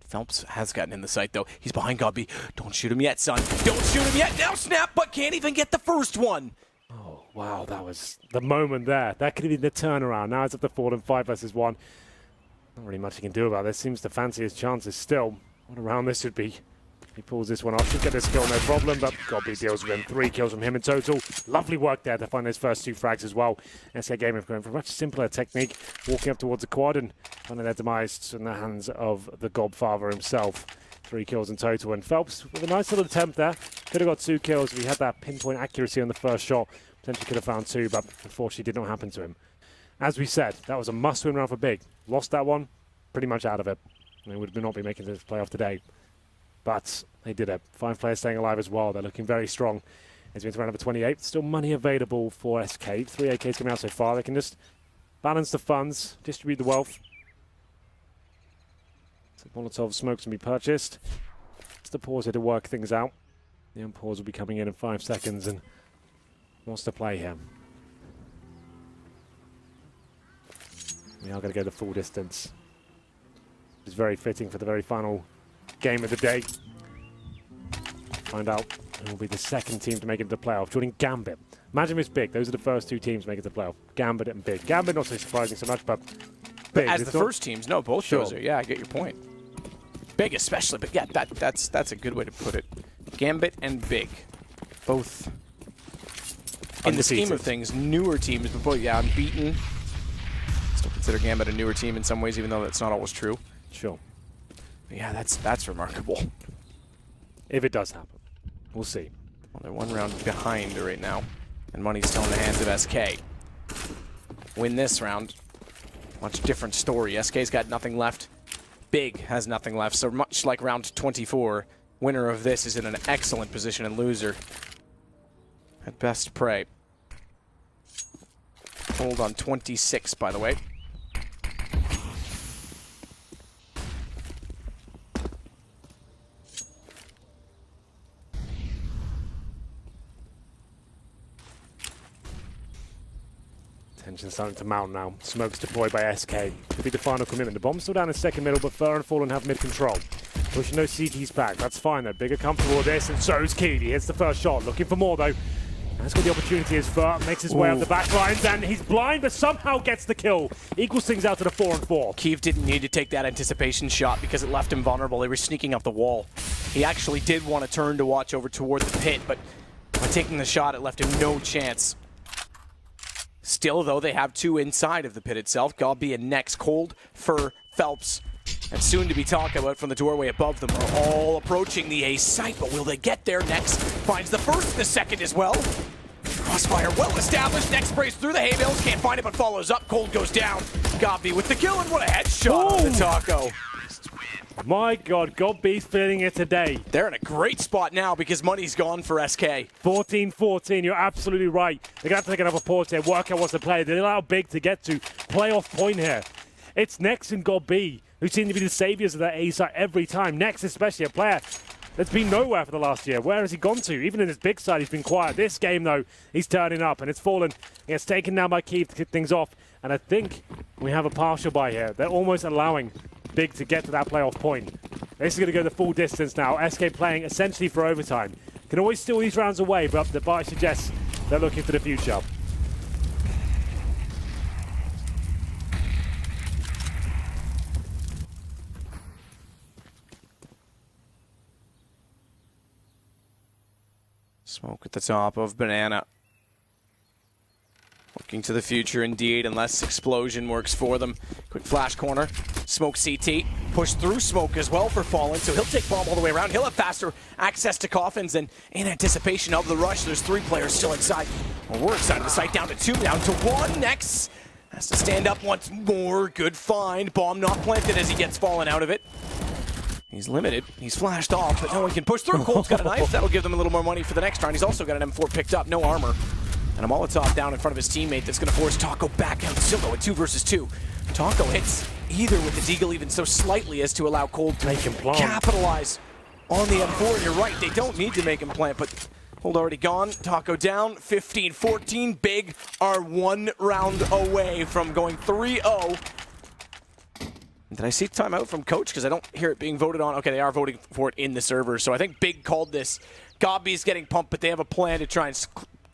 Phelps has gotten in the sight, though. He's behind Godby. Don't shoot him yet, son. Don't shoot him yet. Now snap, but can't even get the first one. Oh, wow, that was the moment there. That could have been the turnaround. Now it's up to Fallen 5 versus 1. Not really much he can do about this. Seems to fancy his chances still. What a round this would be. He pulls this one off. Should get this kill, no problem, but Godby deals with him. 3 kills from him in total. Lovely work there to find those first 2 frags as well. SK Gaming going for a much simpler technique, walking up towards the quad and finding their demise in the hands of the Godfather himself. 3 kills in total, and Phelps with a nice little attempt there. Could have got 2 kills if he had that pinpoint accuracy on the first shot. Potentially could have found 2, but unfortunately did not happen to him. As we said, that was a must-win round for Big. Lost that one, pretty much out of it. They would not be making this playoff today. but they did it. 5 players staying alive as well. They're looking very strong. It's been to round number 28. Still money available for SK. 3 AKs coming out so far. They can just balance the funds, distribute the wealth. So Molotov smokes can be purchased. It's the pause here to work things out. The unpause will be coming in 5 seconds and wants to play here. We are going to go the full distance. It's very fitting for the very final game of the day. Find out who will be the second team to make it to the playoff. Joining Gambit. Imagine it's Big. Those are the first 2 teams to make it to the playoff. Gambit and Big. Gambit not so surprising so much, but Big. As the first teams, no, both shows are. Yeah, I get your point. Big especially, but yeah, that's a good way to put it. Gambit and Big, both in the scheme of things, newer teams, but both, yeah, unbeaten. Still consider Gambit a newer team in some ways, even though that's not always true. Sure. But yeah, that's remarkable. If it does happen. We'll see. Well, they're 1 round behind right now, and money's still in the hands of SK. Win this round, much different story. SK's got nothing left. Big has nothing left, so much like round 24, winner of this is in an excellent position, and loser at best pray. Hold on 26, by the way. Tension starting to mount now. Smokes deployed by SK. Could be the final commitment. The bomb's still down in second middle, but Fur and Fallen have mid-control. Pushing those CTs back. That's fine, though. Bigger comfortable with this, and so is Keed. He hits the first shot. Looking for more, though. That's got the opportunity as Fur makes his way up the back lines, and he's blind, but somehow gets the kill. Equals things out to the 4-4. Kiev didn't need to take that anticipation shot because it left him vulnerable. They were sneaking up the wall. He actually did want to turn to watch over toward the pit, but by taking the shot, it left him no chance. Still, though, they have 2 inside of the pit itself. Gobby and Nex, Cold, Fur, Phelps, and soon to be talked about from the doorway above them are all approaching the A site, but will they get there? Nex finds the first, the second as well. Crossfire well established. Nex sprays through the hay bales, can't find it, but follows up. Cold goes down. Gobby with the kill, and what a headshot on the taco. My God, Gobby's feeling it today. They're in a great spot now because money's gone for SK. 14-14, you're absolutely right. They're going to have to take another pause here, work out what's the play. They allow Big to get to playoff point here. It's Nex and Gobby who seem to be the saviors of that A side every time. Nex, especially a player that's been nowhere for the last year. Where has he gone to? Even in his big side, he's been quiet. This game, though, he's turning up, and it's Fallen. He gets taken down by Keith to kick things off, and I think we have a partial buy here. They're almost allowing Big to get to that playoff point. This is going to go the full distance now. SK playing essentially for overtime. Can always steal these rounds away, but the buy suggests they're looking for the future. Smoke at the top of Banana. Looking to the future indeed, unless Explosion works for them. Quick flash corner. Smoke CT. Push through Smoke as well for Fallen, so he'll take bomb all the way around. He'll have faster access to coffins, and in anticipation of the rush, there's 3 players still inside. Well, we're inside of the site, down to 2, down to 1. Nex has to stand up once more. Good find. Bomb not planted as he gets Fallen out of it. He's limited. He's flashed off, but no one can push through. Cold's got a knife. That'll give them a little more money for the next round. He's also got an M4 picked up. No armor. And a Molotov down in front of his teammate that's going to force Taco back out. Still though, at 2 versus 2. Taco hits either with the Deagle even so slightly as to allow Cold to capitalize on the M4. And you're right, they don't need to make him plant, but Cold already gone. Taco down, 15-14. Big are 1 round away from going 3-0. Did I see timeout from Coach? Because I don't hear it being voted on. Okay, they are voting for it in the server. So I think Big called this. Gobby's getting pumped, but they have a plan to try and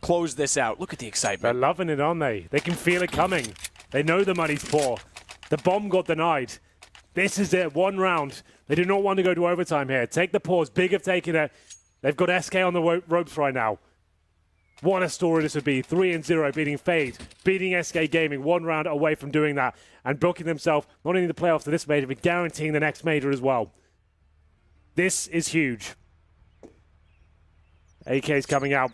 close this out. Look at the excitement. They're loving it, aren't they? They can feel it coming. They know the money's poor. The bomb got denied. This is it, 1 round. They do not want to go to overtime here. Take the pause. Big have taken it. They've got SK on the ropes right now. What a story this would be. 3-0 beating Fade, beating SK Gaming, 1 round away from doing that and booking themselves not only the playoffs to this major, but guaranteeing the next major as well. This is huge. AK's coming out.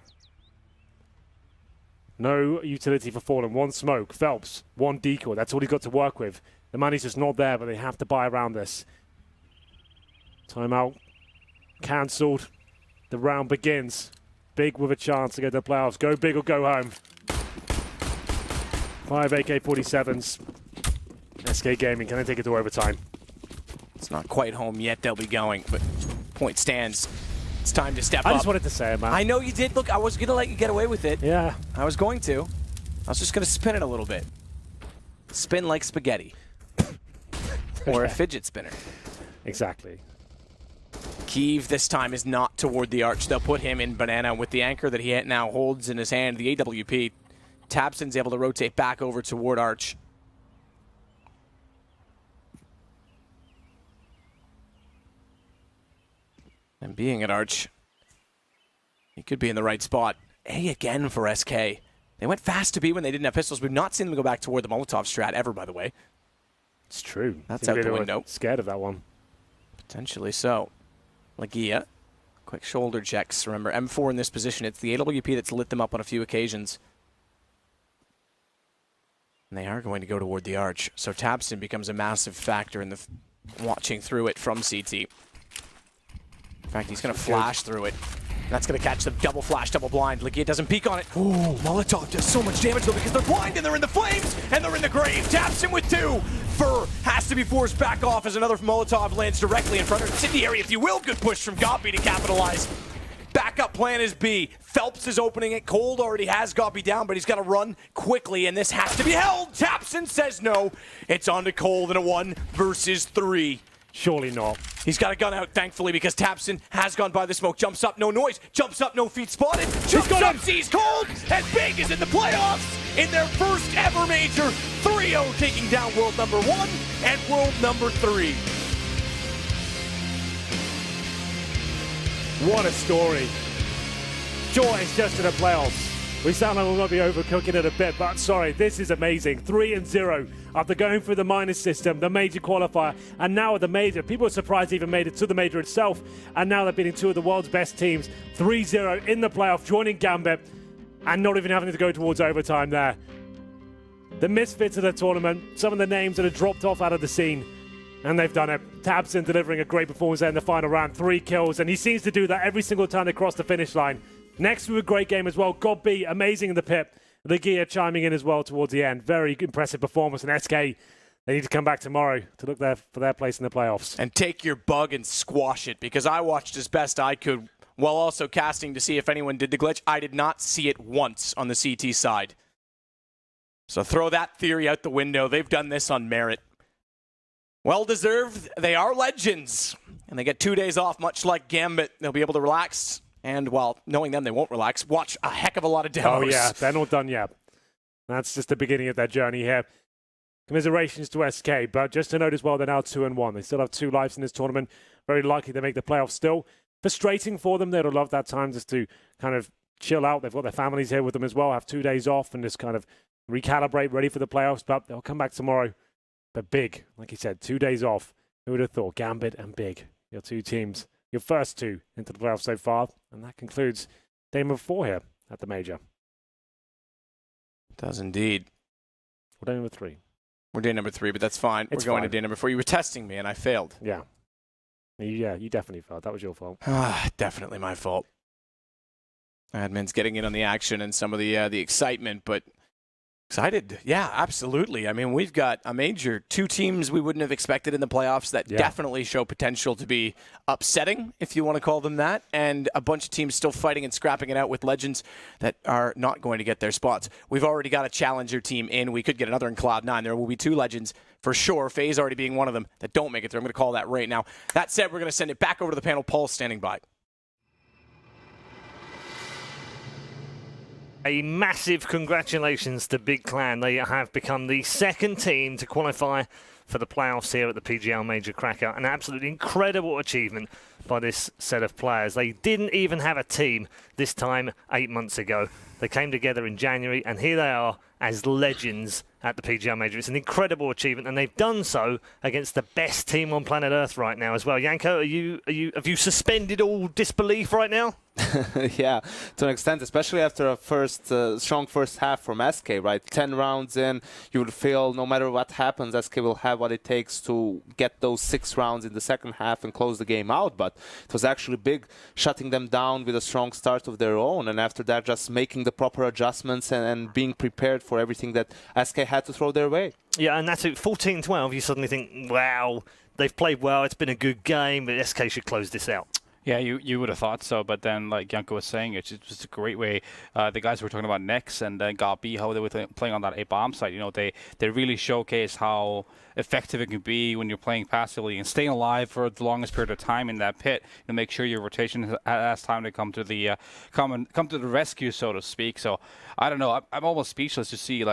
No utility for Fallen. 1 smoke. Phelps, 1 decoy. That's all he's got to work with. The money's just not there, but they have to buy around this. Timeout cancelled. The round begins. Big with a chance to get to the playoffs. Go big or go home. 5 AK-47s. SK Gaming, can they take it to overtime? It's not quite home yet. They'll be going, but point stands. It's time to step up. I just wanted to say it, man. I know you did. Look, I was going to let you get away with it. Yeah. I was going to. I was just going to spin it a little bit. Spin like spaghetti. Or a fidget spinner. Exactly. Kiev this time is not toward the arch. They'll put him in banana with the anchor that he now holds in his hand, the AWP. Tabson's able to rotate back over toward arch. And being at arch, he could be in the right spot. A again for SK. They went fast to B when they didn't have pistols. We've not seen them go back toward the Molotov strat ever, by the way. It's true. That's out the window. Scared of that one. Potentially so. Lagia, quick shoulder checks. Remember, M4 in this position. It's the AWP that's lit them up on a few occasions. And they are going to go toward the arch. So Tabson becomes a massive factor in the watching through it from CT. In fact, he's going to flash through it. That's going to catch the double flash, double blind. Lagia doesn't peek on it. Ooh, Molotov does so much damage, though, because they're blind and they're in the flames and they're in the grave. Tabson with 2. Fur has to be forced back off as another Molotov lands directly in front of incendiary, if you will. Good push from Goppy to capitalize. Backup plan is B. Phelps is opening it. Cold already has Goppy down, but he's got to run quickly, and this has to be held. Tabson says no. It's on to Cold in a 1 versus 3. Surely not. He's got a gun out, thankfully, because Tabson has gone by the smoke. Jumps up, no noise. Jumps up, no feet spotted. Jumps up, sees Cold, and Big is in the playoffs in their first ever major. 3-0 taking down world number 1 and world number 3. What a story. Joy is just in the playoffs. We sound like we might be overcooking it a bit, but sorry, this is amazing. 3-0 after going through the minors system, the major qualifier, and now at the major. People are surprised they even made it to the major itself, and now they're beating 2 of the world's best teams. 3-0 in the playoff, joining Gambit, and not even having to go towards overtime there. The misfits of the tournament, some of the names that have dropped off out of the scene, and they've done it. Tabson delivering a great performance there in the final round, 3 kills, and he seems to do that every single time they cross the finish line. Next to a great game as well. God B, amazing in the pit. The gear chiming in as well towards the end. Very impressive performance. And SK, they need to come back tomorrow to look there for their place in the playoffs. And take your bug and squash it, because I watched as best I could while also casting to see if anyone did the glitch. I did not see it once on the CT side. So throw that theory out the window. They've done this on merit. Well deserved. They are legends. And they get 2 days off, much like Gambit. They'll be able to relax. And while knowing them, they won't relax. Watch a heck of a lot of demos. Oh, yeah. They're not done yet. That's just the beginning of their journey here. Commiserations to SK, but just to note as well, they're now 2-1. They still have 2 lives in this tournament. Very likely they make the playoffs still. Frustrating for them. They'd have loved that time just to kind of chill out. They've got their families here with them as well, have 2 days off and just kind of recalibrate, ready for the playoffs. But they'll come back tomorrow. But Big, like you said, 2 days off. Who would have thought? Gambit and Big, your 2 teams. Your first 2 into the playoffs so far, and that concludes day number 4 here at the major. It does indeed. We're day number 3. We're day number 3, but that's fine. We're going to day number 4. You were testing me, and I failed. Yeah. Yeah, you definitely failed. That was your fault. Definitely my fault. Admin's getting in on the action and some of the excitement, but excited. Yeah, absolutely. I mean, we've got a major 2 teams we wouldn't have expected in the playoffs that definitely show potential to be upsetting, if you want to call them that, and a bunch of teams still fighting and scrapping it out with legends that are not going to get their spots. We've already got a challenger team in. We could get another in Cloud9. There will be 2 legends for sure, FaZe already being one of them, that don't make it through. I'm going to call that right now. That said, we're going to send it back over to the panel. Paul's standing by. A massive congratulations to Big Clan. They have become the 2nd team to qualify for the playoffs here at the PGL Major Krakow. An absolutely incredible achievement by this set of players. They didn't even have a team this time 8 months ago. They came together in January, and here they are as legends at the PGL Major. It's an incredible achievement, and they've done so against the best team on planet Earth right now as well. Yanko, have you suspended all disbelief right now? Yeah, to an extent, especially after a strong first half from SK, right? 10 rounds in, you would feel no matter what happens, SK will have what it takes to get those 6 rounds in the second half and close the game out. But it was actually big, shutting them down with a strong start of their own. And after that, just making the proper adjustments and being prepared for everything that SK had to throw their way. Yeah, and that's it. 14-12, you suddenly think, wow, they've played well, it's been a good game, but SK should close this out. Yeah, you would have thought so, but then, like Janko was saying, it's just a great way. The guys were talking about Nex and Gabi, how they were playing on that A-bomb site. You know, they really showcase how effective it can be when you're playing passively and staying alive for the longest period of time in that pit to make sure your rotation has time to come to the come to the rescue, so to speak. So I don't know. I'm almost speechless to see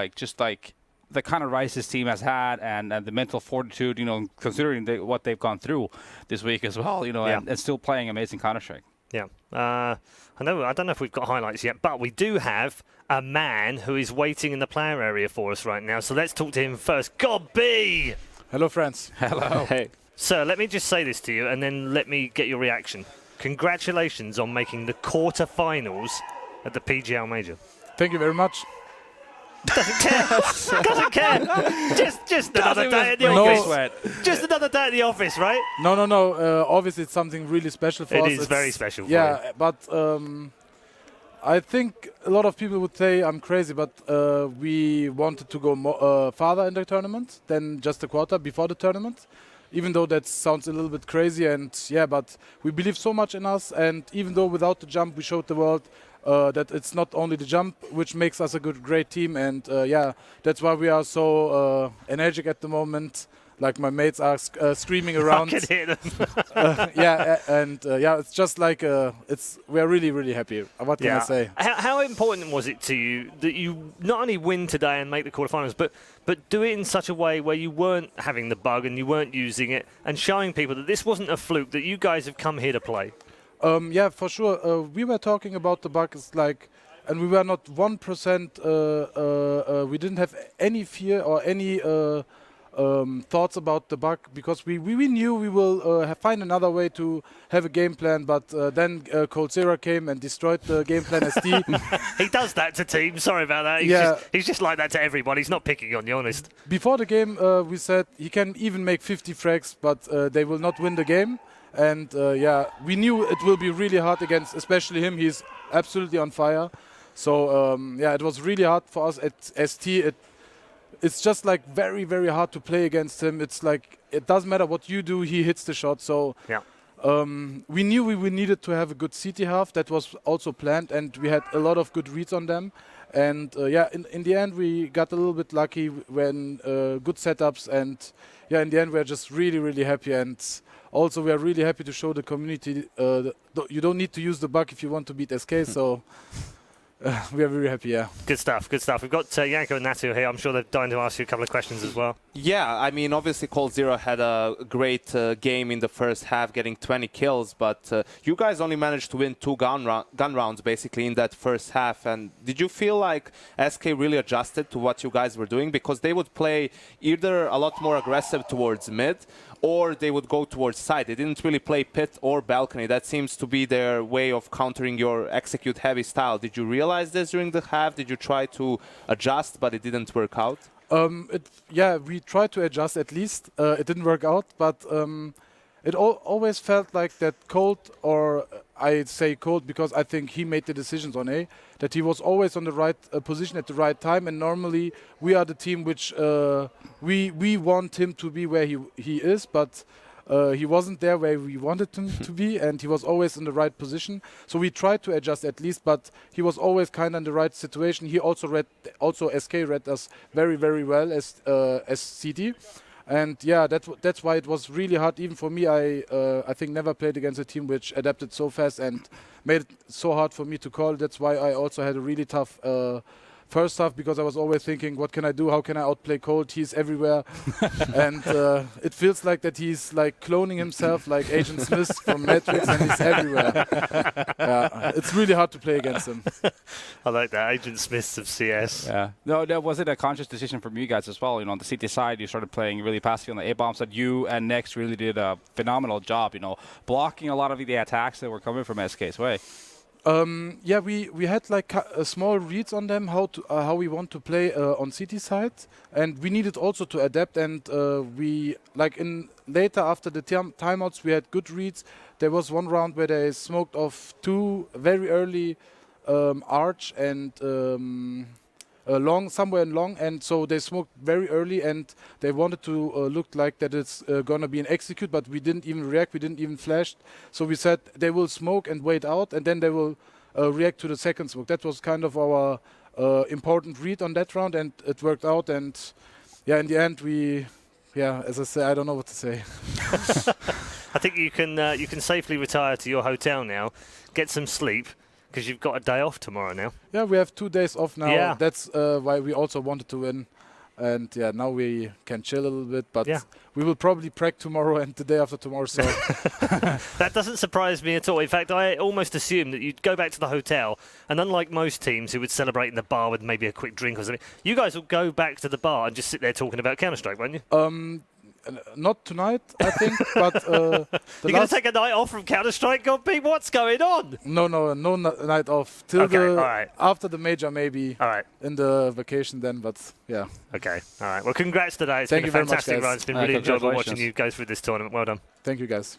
the kind of rise this team has had and the mental fortitude, you know, considering what they've gone through this week as well, you know, and still playing amazing Counter-Strike. Yeah. I don't know if we've got highlights yet, but we do have a man who is waiting in the player area for us right now. So let's talk to him first. Gobby! Hello, friends. Hello. Hey. Sir, let me just say this to you, and then let me get your reaction. Congratulations on making the quarter-finals at the PGL Major. Thank you very much. Doesn't care. Just another day at the office. Just another day at the office, right? No. Obviously, it's something really special for us. It is very special. Yeah, but I think a lot of people would say I'm crazy, but we wanted to go farther in the tournament than just a quarter before the tournament. Even though that sounds a little bit crazy, and yeah, but we believe so much in us, and even though without the jump, we showed the world that it's not only the jump which makes us a great team, and yeah, that's why we are so energetic at the moment. Like my mates are screaming around. I can hear them. Yeah, it's just like we are really happy. What can I say? How important was it to you that you not only win today and make the quarterfinals, but do it in such a way where you weren't having the bug and you weren't using it, and showing people that this wasn't a fluke, that you guys have come here to play? Yeah, for sure. We were talking about the bug. It's like, and we were not 1%. We didn't have any fear or any thoughts about the bug, because we knew we will find another way to have a game plan. But then coldzera came and destroyed the game plan SD. He does that to teams. Sorry about that. He's just like that to everyone. He's not picking on you, honest. Before the game, we said he can even make 50 frags, but they will not win the game. And yeah, we knew it will be really hard against, especially him. He's absolutely on fire. So yeah, it was really hard for us at ST. It's just like very hard to play against him. It's like it doesn't matter what you do, he hits the shot. So yeah. We knew we needed to have a good CT half. That was also planned, and we had a lot of good reads on them. And yeah, in the end, we got a little bit lucky when good setups. And yeah, in the end, we're just really happy. And also, we are really happy to show the community you don't need to use the bug if you want to beat SK. So we are very happy, yeah. Good stuff. We've got Janko and Natu here. I'm sure they're dying to ask you a couple of questions as well. Yeah, I mean, obviously coldzera had a great game in the first half, getting 20 kills, but you guys only managed to win 2 gun rounds basically in that first half. And did you feel like SK really adjusted to what you guys were doing? Because they would play either a lot more aggressive towards mid, or they would go towards side. They didn't really play pit or balcony. That seems to be their way of countering your execute heavy style. Did you realize this during the half? Did you try to adjust, but it didn't work out? Yeah, we tried to adjust at least. It didn't work out, but it always felt like that Cold, or I say Cold because I think he made the decisions on A, that he was always on the right position at the right time. And normally we are the team which we want him to be where he is, but he wasn't there where we wanted him to be, and he was always in the right position. So we tried to adjust at least, but he was always kind of in the right situation. He also SK read us very well as CT. And yeah, that's why it was really hard, even for me. I think never played against a team which adapted so fast and made it so hard for me to call. That's why I also had a really tough first half, because I was always thinking, what can I do? How can I outplay Cold? He's everywhere. And it feels like that he's like cloning himself like Agent Smith from Matrix, and he's everywhere. It's really hard to play against him. I like that. Agent Smith of CS. Yeah. No, was it a conscious decision from you guys as well? You know, on the CT side, you started playing really passively on the A-bomb side. You and Nex really did a phenomenal job, you know, blocking a lot of the attacks that were coming from SK's way. Yeah, we had like small reads on them how we want to play on CT side, and we needed also to adapt. And we like in later after the timeouts we had good reads. There was one round where they smoked off 2 very early arch and long somewhere in long, and so they smoked very early and they wanted to look like that it's gonna be an execute, but we didn't even react, we didn't even flash. So we said they will smoke and wait out, and then they will react to the second smoke. That was kind of our important read on that round, and it worked out. And yeah, in the end as I say, I don't know what to say. I think you can safely retire to your hotel now, get some sleep, because you've got a day off tomorrow now. Yeah, we have 2 days off now. Yeah. That's why we also wanted to win. And yeah, now we can chill a little bit, but we will probably practice tomorrow and the day after tomorrow. So that doesn't surprise me at all. In fact, I almost assumed that you'd go back to the hotel, and unlike most teams who would celebrate in the bar with maybe a quick drink or something, you guys will go back to the bar and just sit there talking about Counter-Strike, won't you? Not tonight, I think, but you're going to take a night off from Counter-Strike, God, Pete? What's going on? No night off till after the major, maybe. All right. In the vacation then, but yeah. Okay, all right. Well, congrats today. It's Thank been you a fantastic run. It's been really enjoyable watching you go through this tournament. Well done. Thank you, guys.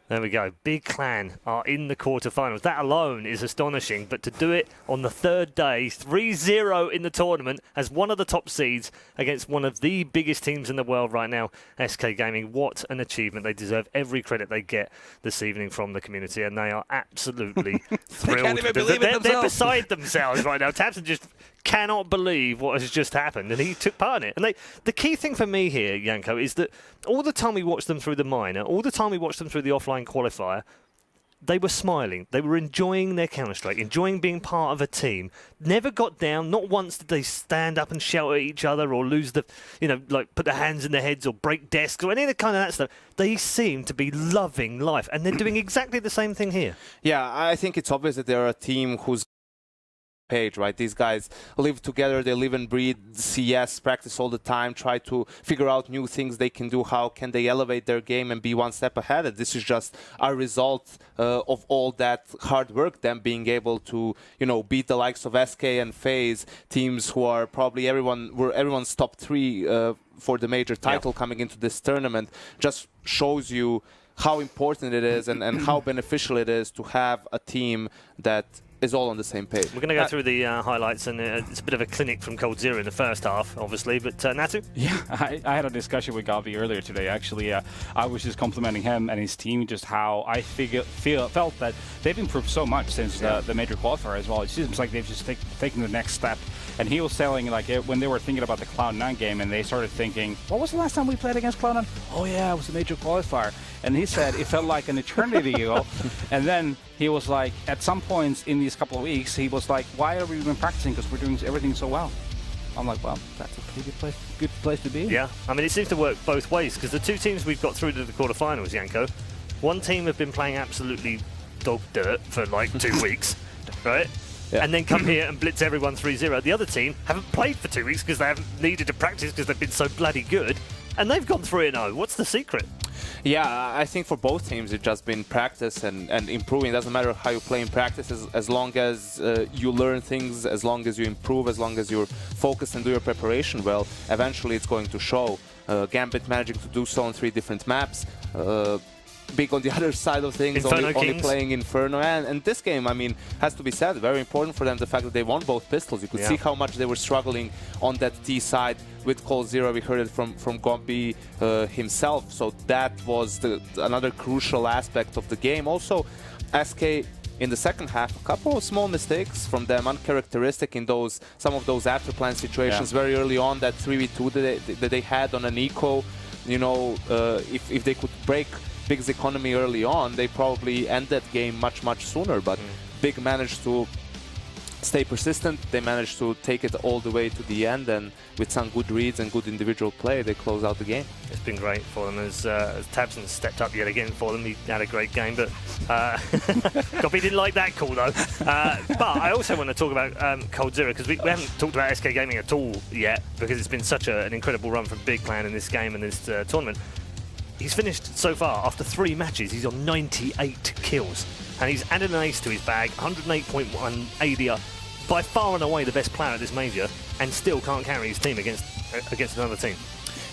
There we go. Big Clan are in the quarterfinals. That alone is astonishing. But to do it on the 3rd day, 3-0 in the tournament as one of the top seeds against one of the biggest teams in the world right now, SK Gaming, what an achievement. They deserve every credit they get this evening from the community, and they are absolutely thrilled. They can't even believe it they're beside themselves right now. Tabson just cannot believe what has just happened, and he took part in it. And the key thing for me here, Janko, is that all the time we watched them through the minor, all the time we watched them through the offline qualifier, they were smiling. They were enjoying their Counter-Strike, enjoying being part of a team. Never got down. Not once did they stand up and shout at each other or lose like put their hands in their heads or break desks or any of the kind of that stuff. They seem to be loving life, and they're doing exactly the same thing here. Yeah, I think it's obvious that they're a team who's page, right? These guys live together, they live and breathe CS, practice all the time, try to figure out new things they can do, how can they elevate their game and be one step ahead. And this is just a result of all that hard work, them being able to, beat the likes of SK and FaZe, teams who are probably everyone's top 3 for the major title coming into this tournament. Just shows you how important it is and how beneficial it is to have a team that is all on the same page. We're going to go through the highlights, and it's a bit of a clinic from Cold-Zero in the first half, obviously. But Natu? Yeah, I had a discussion with Gavi earlier today, actually. I was just complimenting him and his team, just how I felt that they've improved so much since the major qualifier as well. It seems like they've just taken the next step. And he was saying, like, when they were thinking about the Cloud9 game, and they started thinking, what was the last time we played against Cloud9? Oh, yeah, it was a major qualifier. And he said it felt like an eternity ago. And then he was like, at some points in these couple of weeks, he was like, why are we even practicing? Because we're doing everything so well. I'm like, well, that's a pretty good place to be. Yeah, I mean, it seems to work both ways, because the 2 teams we've got through to the quarterfinals, Janko, one team have been playing absolutely dog dirt for like 2 weeks, right? Yeah. And then come here and blitz everyone 3-0. The other team haven't played for 2 weeks because they haven't needed to practice because they've been so bloody good, and they've gone 3-0. What's the secret? Yeah, I think for both teams it's just been practice and improving. It doesn't matter how you play in practice, as long as you learn things, as long as you improve, as long as you're focused and do your preparation well, eventually it's going to show. Gambit managing to do so on 3 different maps. Big on the other side of things, only playing Inferno. And this game, I mean, has to be said, very important for them, the fact that they won both pistols. You could see how much they were struggling on that T side with Cold-Zero. We heard it from Gombi himself. So that was another crucial aspect of the game. Also, SK in the second half, a couple of small mistakes from them, uncharacteristic in some of those after-plan situations very early on. That 3v2 that they had on an eco, if they could break Big's economy early on, they probably end that game much sooner. But Big managed to stay persistent. They managed to take it all the way to the end, and with some good reads and good individual play, they close out the game. It's been great for them as Tabson stepped up yet again for them. He had a great game, but Goppy didn't like that call though. But I also want to talk about Cold-Zero, because we haven't talked about SK Gaming at all yet, because it's been such an incredible run from Big Clan in this game and this tournament. He's finished so far, after 3 matches, he's on 98 kills. and he's added an ace to his bag, 108.1 ADR, by far and away the best player at this major, and still can't carry his team against another team.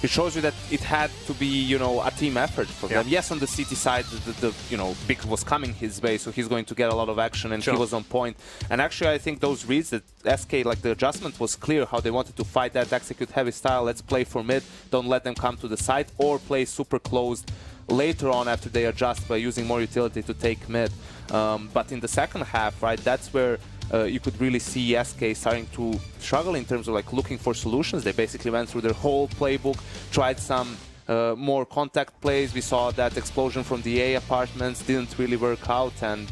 It shows you that it had to be, you know, a team effort for them. Yes, on the CT side, the you know, Big was coming his way, so he's going to get a lot of action, and he was on point. And actually, I think those reads that SK, like the adjustment was clear, how they wanted to fight that, execute heavy style, let's play for mid, don't let them come to the side, or play super closed later on after they adjust by using more utility to take mid. But in the second half, right, that's where you could really see SK starting to struggle in terms of like looking for solutions. They basically went through their whole playbook, tried some more contact plays. We saw that explosion from the A apartments didn't really work out, and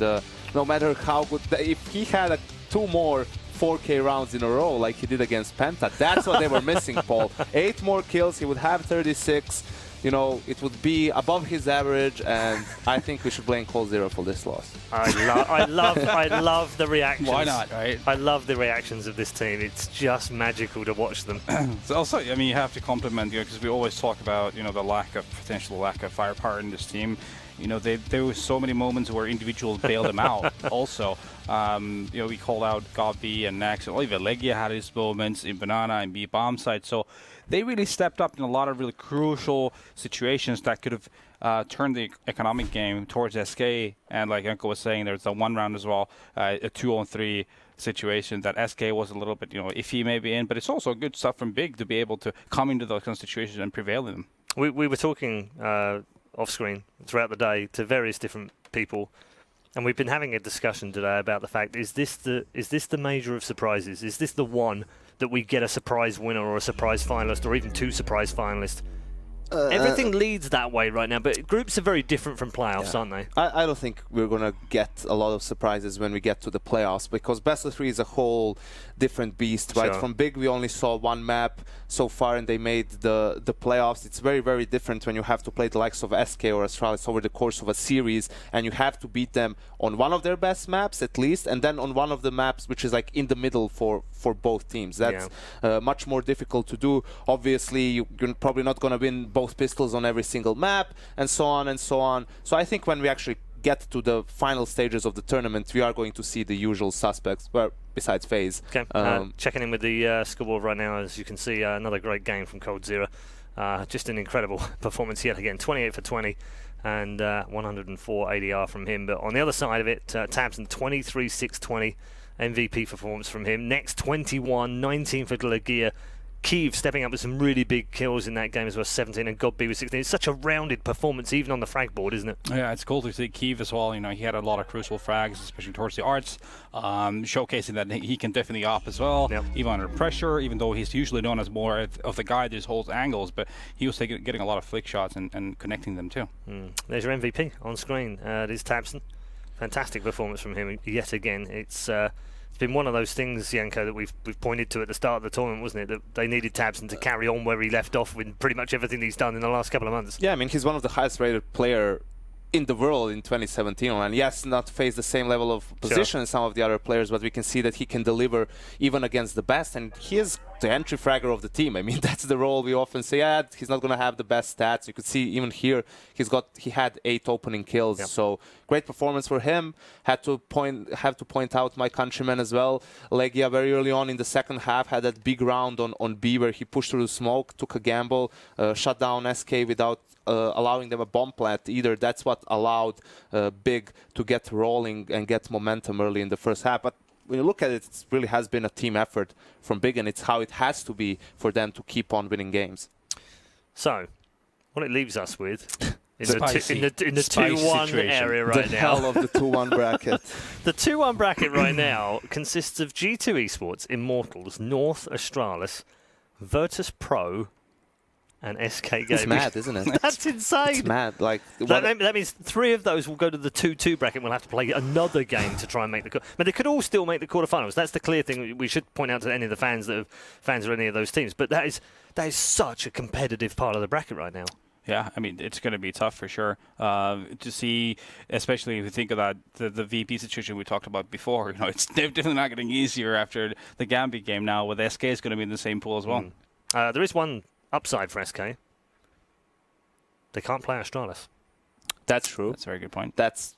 no matter how good, if he had 2 more 4K rounds in a row like he did against Penta, that's what they were missing, Paul. 8 more kills, he would have 36. You know, it would be above his average, and I think we should blame Cold Zero for this loss. I love the reactions. Why not, right? I love the reactions of this team. It's just magical to watch them. So also, I mean, you have to compliment, you know, because we always talk about, you know, the potential lack of firepower in this team. You know, there were so many moments where individuals bailed them out. Also, you know, we called out Gabi and Nax, and even Legia had his moments in Banana and B bomb side. So they really stepped up in a lot of really crucial situations that could have turned the economic game towards SK. And like Enko was saying, there's a 1 round as well, a 2-on-3 situation that SK was a little bit, you know, iffy maybe in. But it's also good stuff from Big to be able to come into those kind of situations and prevail in them. We were talking off screen throughout the day to various different people, and we've been having a discussion today about the fact, is this the major of surprises? Is this the one that we get a surprise winner or a surprise finalist or even 2 surprise finalists? Everything leads that way right now, but groups are very different from playoffs, aren't they? I don't think we're going to get a lot of surprises when we get to the playoffs, because best of 3 is a whole different beast, right? From Big, we only saw 1 map so far, and they made the playoffs. It's very, very different when you have to play the likes of SK or Astralis over the course of a series, and you have to beat them on one of their best maps at least, and then on one of the maps which is like in the middle for both teams. That's much more difficult to do. Obviously, you're probably not going to win both pistols on every single map, and so on and so on. So I think when we actually get to the final stages of the tournament, we are going to see the usual suspects, well, besides FaZe. Okay, checking in with the scoreboard right now. As you can see, another great game from Cold Zero. Just an incredible performance yet again, 28 for 20 and 104 ADR from him. But on the other side of it, Tabson 23-6-20 MVP performance from him. Next 21, 19 for Legia. Kiev stepping up with some really big kills in that game as well, 17, and God B with 16. It's such a rounded performance, even on the frag board, isn't it? Yeah, it's cool to see Kiev as well. You know, he had a lot of crucial frags, especially towards the arts, showcasing that he can definitely op as well, even under pressure, even though he's usually known as more of the guy that holds angles, but he was getting a lot of flick shots and connecting them too. There's your MVP on screen. It is Tabson. Fantastic performance from him yet again. It's been one of those things, Janko, that we've pointed to at the start of the tournament, wasn't it? That they needed Tabson to carry on where he left off with pretty much everything he's done in the last couple of months. Yeah, I mean, he's one of the highest rated player in the world in 2017, and yes, not face the same level of position as some of the other players, but we can see that he can deliver even against the best, and he is the entry fragger of the team. I mean, that's the role we often say, he's not going to have the best stats. You could see even here, he had 8 opening kills, so great performance for him. Have to point out my countryman as well. Legia very early on in the second half had that big round on B where he pushed through the smoke, took a gamble, shut down SK without allowing them a bomb plant either. That's what allowed Big to get rolling and get momentum early in the first half. But when you look at it, it really has been a team effort from Big, and it's how it has to be for them to keep on winning games. So, what it leaves us with in the 2-1 area right the now. Hell of the 2-1 bracket. The 2-1 bracket right now consists of G2 Esports, Immortals, North Astralis, Virtus Pro, and SK Gaming. It's mad, isn't it? That's insane. It's mad. Like that means 3 of those will go to the 2-2 bracket. We'll have to play another game to try and make the. But they could all still make the quarterfinals. That's the clear thing. We should point out to any of the fans that have fans of any of those teams. But that is such a competitive part of the bracket right now. Yeah, I mean, it's going to be tough for sure to see, especially if you think of that the VP situation we talked about before. You know, it's definitely not getting easier after the Gambit game now. With SK is going to be in the same pool as well. There is one upside for SK. They can't play Astralis. That's true. That's a very good point. That's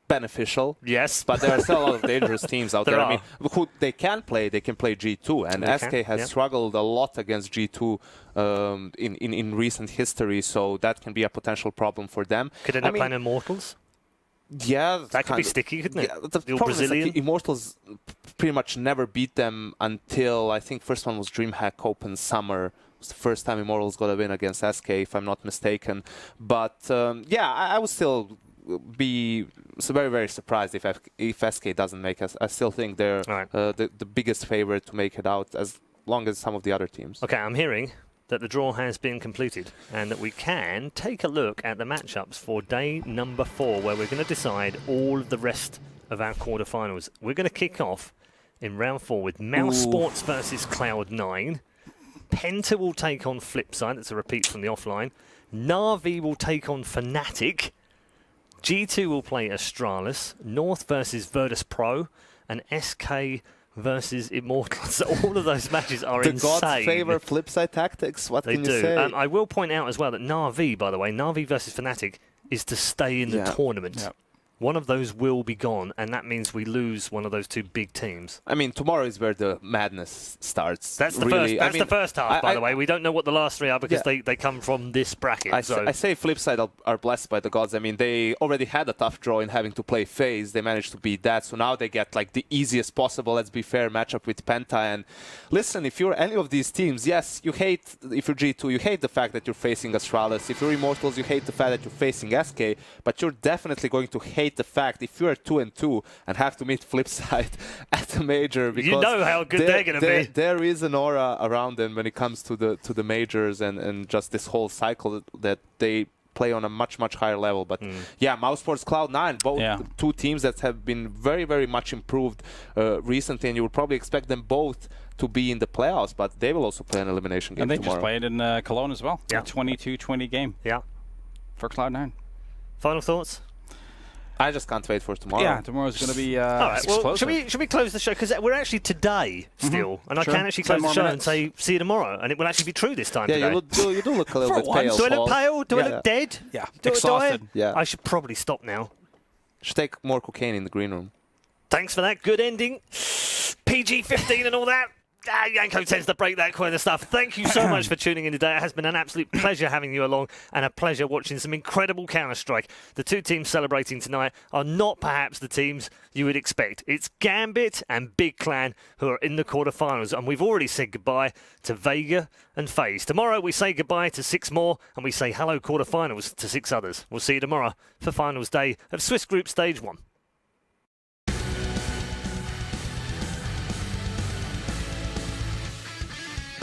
beneficial. Yes. But there are still a lot of dangerous teams out there. Are. I mean, who they can play G2, and SK has struggled a lot against G2 in recent history, so that can be a potential problem for them. Could end up playing Immortals? Yeah. That could be sticky, couldn't it? Yeah, the problem Brazilian? is Immortals pretty much never beat them until, I think, first one was DreamHack Open Summer. It was the first time Immortals got a win against SK, if I'm not mistaken. But, yeah, I would still be very, very surprised if SK doesn't make us. I still think they're the biggest favorite to make it out, as long as some of the other teams. Okay, I'm hearing that the draw has been completed and that we can take a look at the matchups for day number 4, where we're going to decide all of the rest of our quarterfinals. We're going to kick off in round 4 with Mouse Sports versus Cloud9. Penta will take on Flipside. That's a repeat from the offline. Na'Vi will take on Fnatic. G2 will play Astralis. North versus Virtus Pro. And SK versus Immortals. So all of those matches are insane. The gods favor Flipside tactics. What can you say? I will point out as well that Na'Vi, by the way, Na'Vi versus Fnatic is to stay in the tournament. Yep. One of those will be gone, and that means we lose one of those two big teams. I mean, tomorrow is where the madness starts. That's the the first half, by the way. We don't know what the last 3 are because they come from this bracket. I say Flipside are blessed by the gods. I mean, they already had a tough draw in having to play FaZe. They managed to beat that, so now they get like the easiest possible, let's be fair, matchup with Penta. And listen, if you're any of these teams, yes, you hate, if you're G2, you hate the fact that you're facing Astralis. If you're Immortals, you hate the fact that you're facing SK, but you're definitely going to hate the fact if you are 2-2 and have to meet Flipside at the major, because you know how good they're going to be. There is an aura around them when it comes to the majors and just this whole cycle that they play on a much higher level. But yeah, Mouse Sports, Cloud9, both two teams that have been very much improved recently, and you would probably expect them both to be in the playoffs, but they will also play an elimination game and they tomorrow. just played in Cologne as well. Yeah, 22-20 game. Yeah, for Cloud9. Final thoughts? I just can't wait for tomorrow. Yeah, tomorrow's going to be all right, well, explosive. should we close the show? Because we're actually today still, and I can actually close the show and say, see you tomorrow, and it will actually be true this time today. You do look a little bit pale. Do I look pale? Do I look dead? Yeah, exhausted. Yeah. I should probably stop now. Should take more cocaine in the green room. Thanks for that. Good ending. PG-15 and all that. Yanko tends to break that kind of stuff. Thank you so much for tuning in today. It has been an absolute pleasure having you along and a pleasure watching some incredible Counter-Strike. The two teams celebrating tonight are not perhaps the teams you would expect. It's Gambit and Big Clan who are in the quarterfinals, and we've already said goodbye to Vega and FaZe. Tomorrow we say goodbye to 6 more and we say hello quarterfinals to 6 others. We'll see you tomorrow for finals day of Swiss Group Stage 1.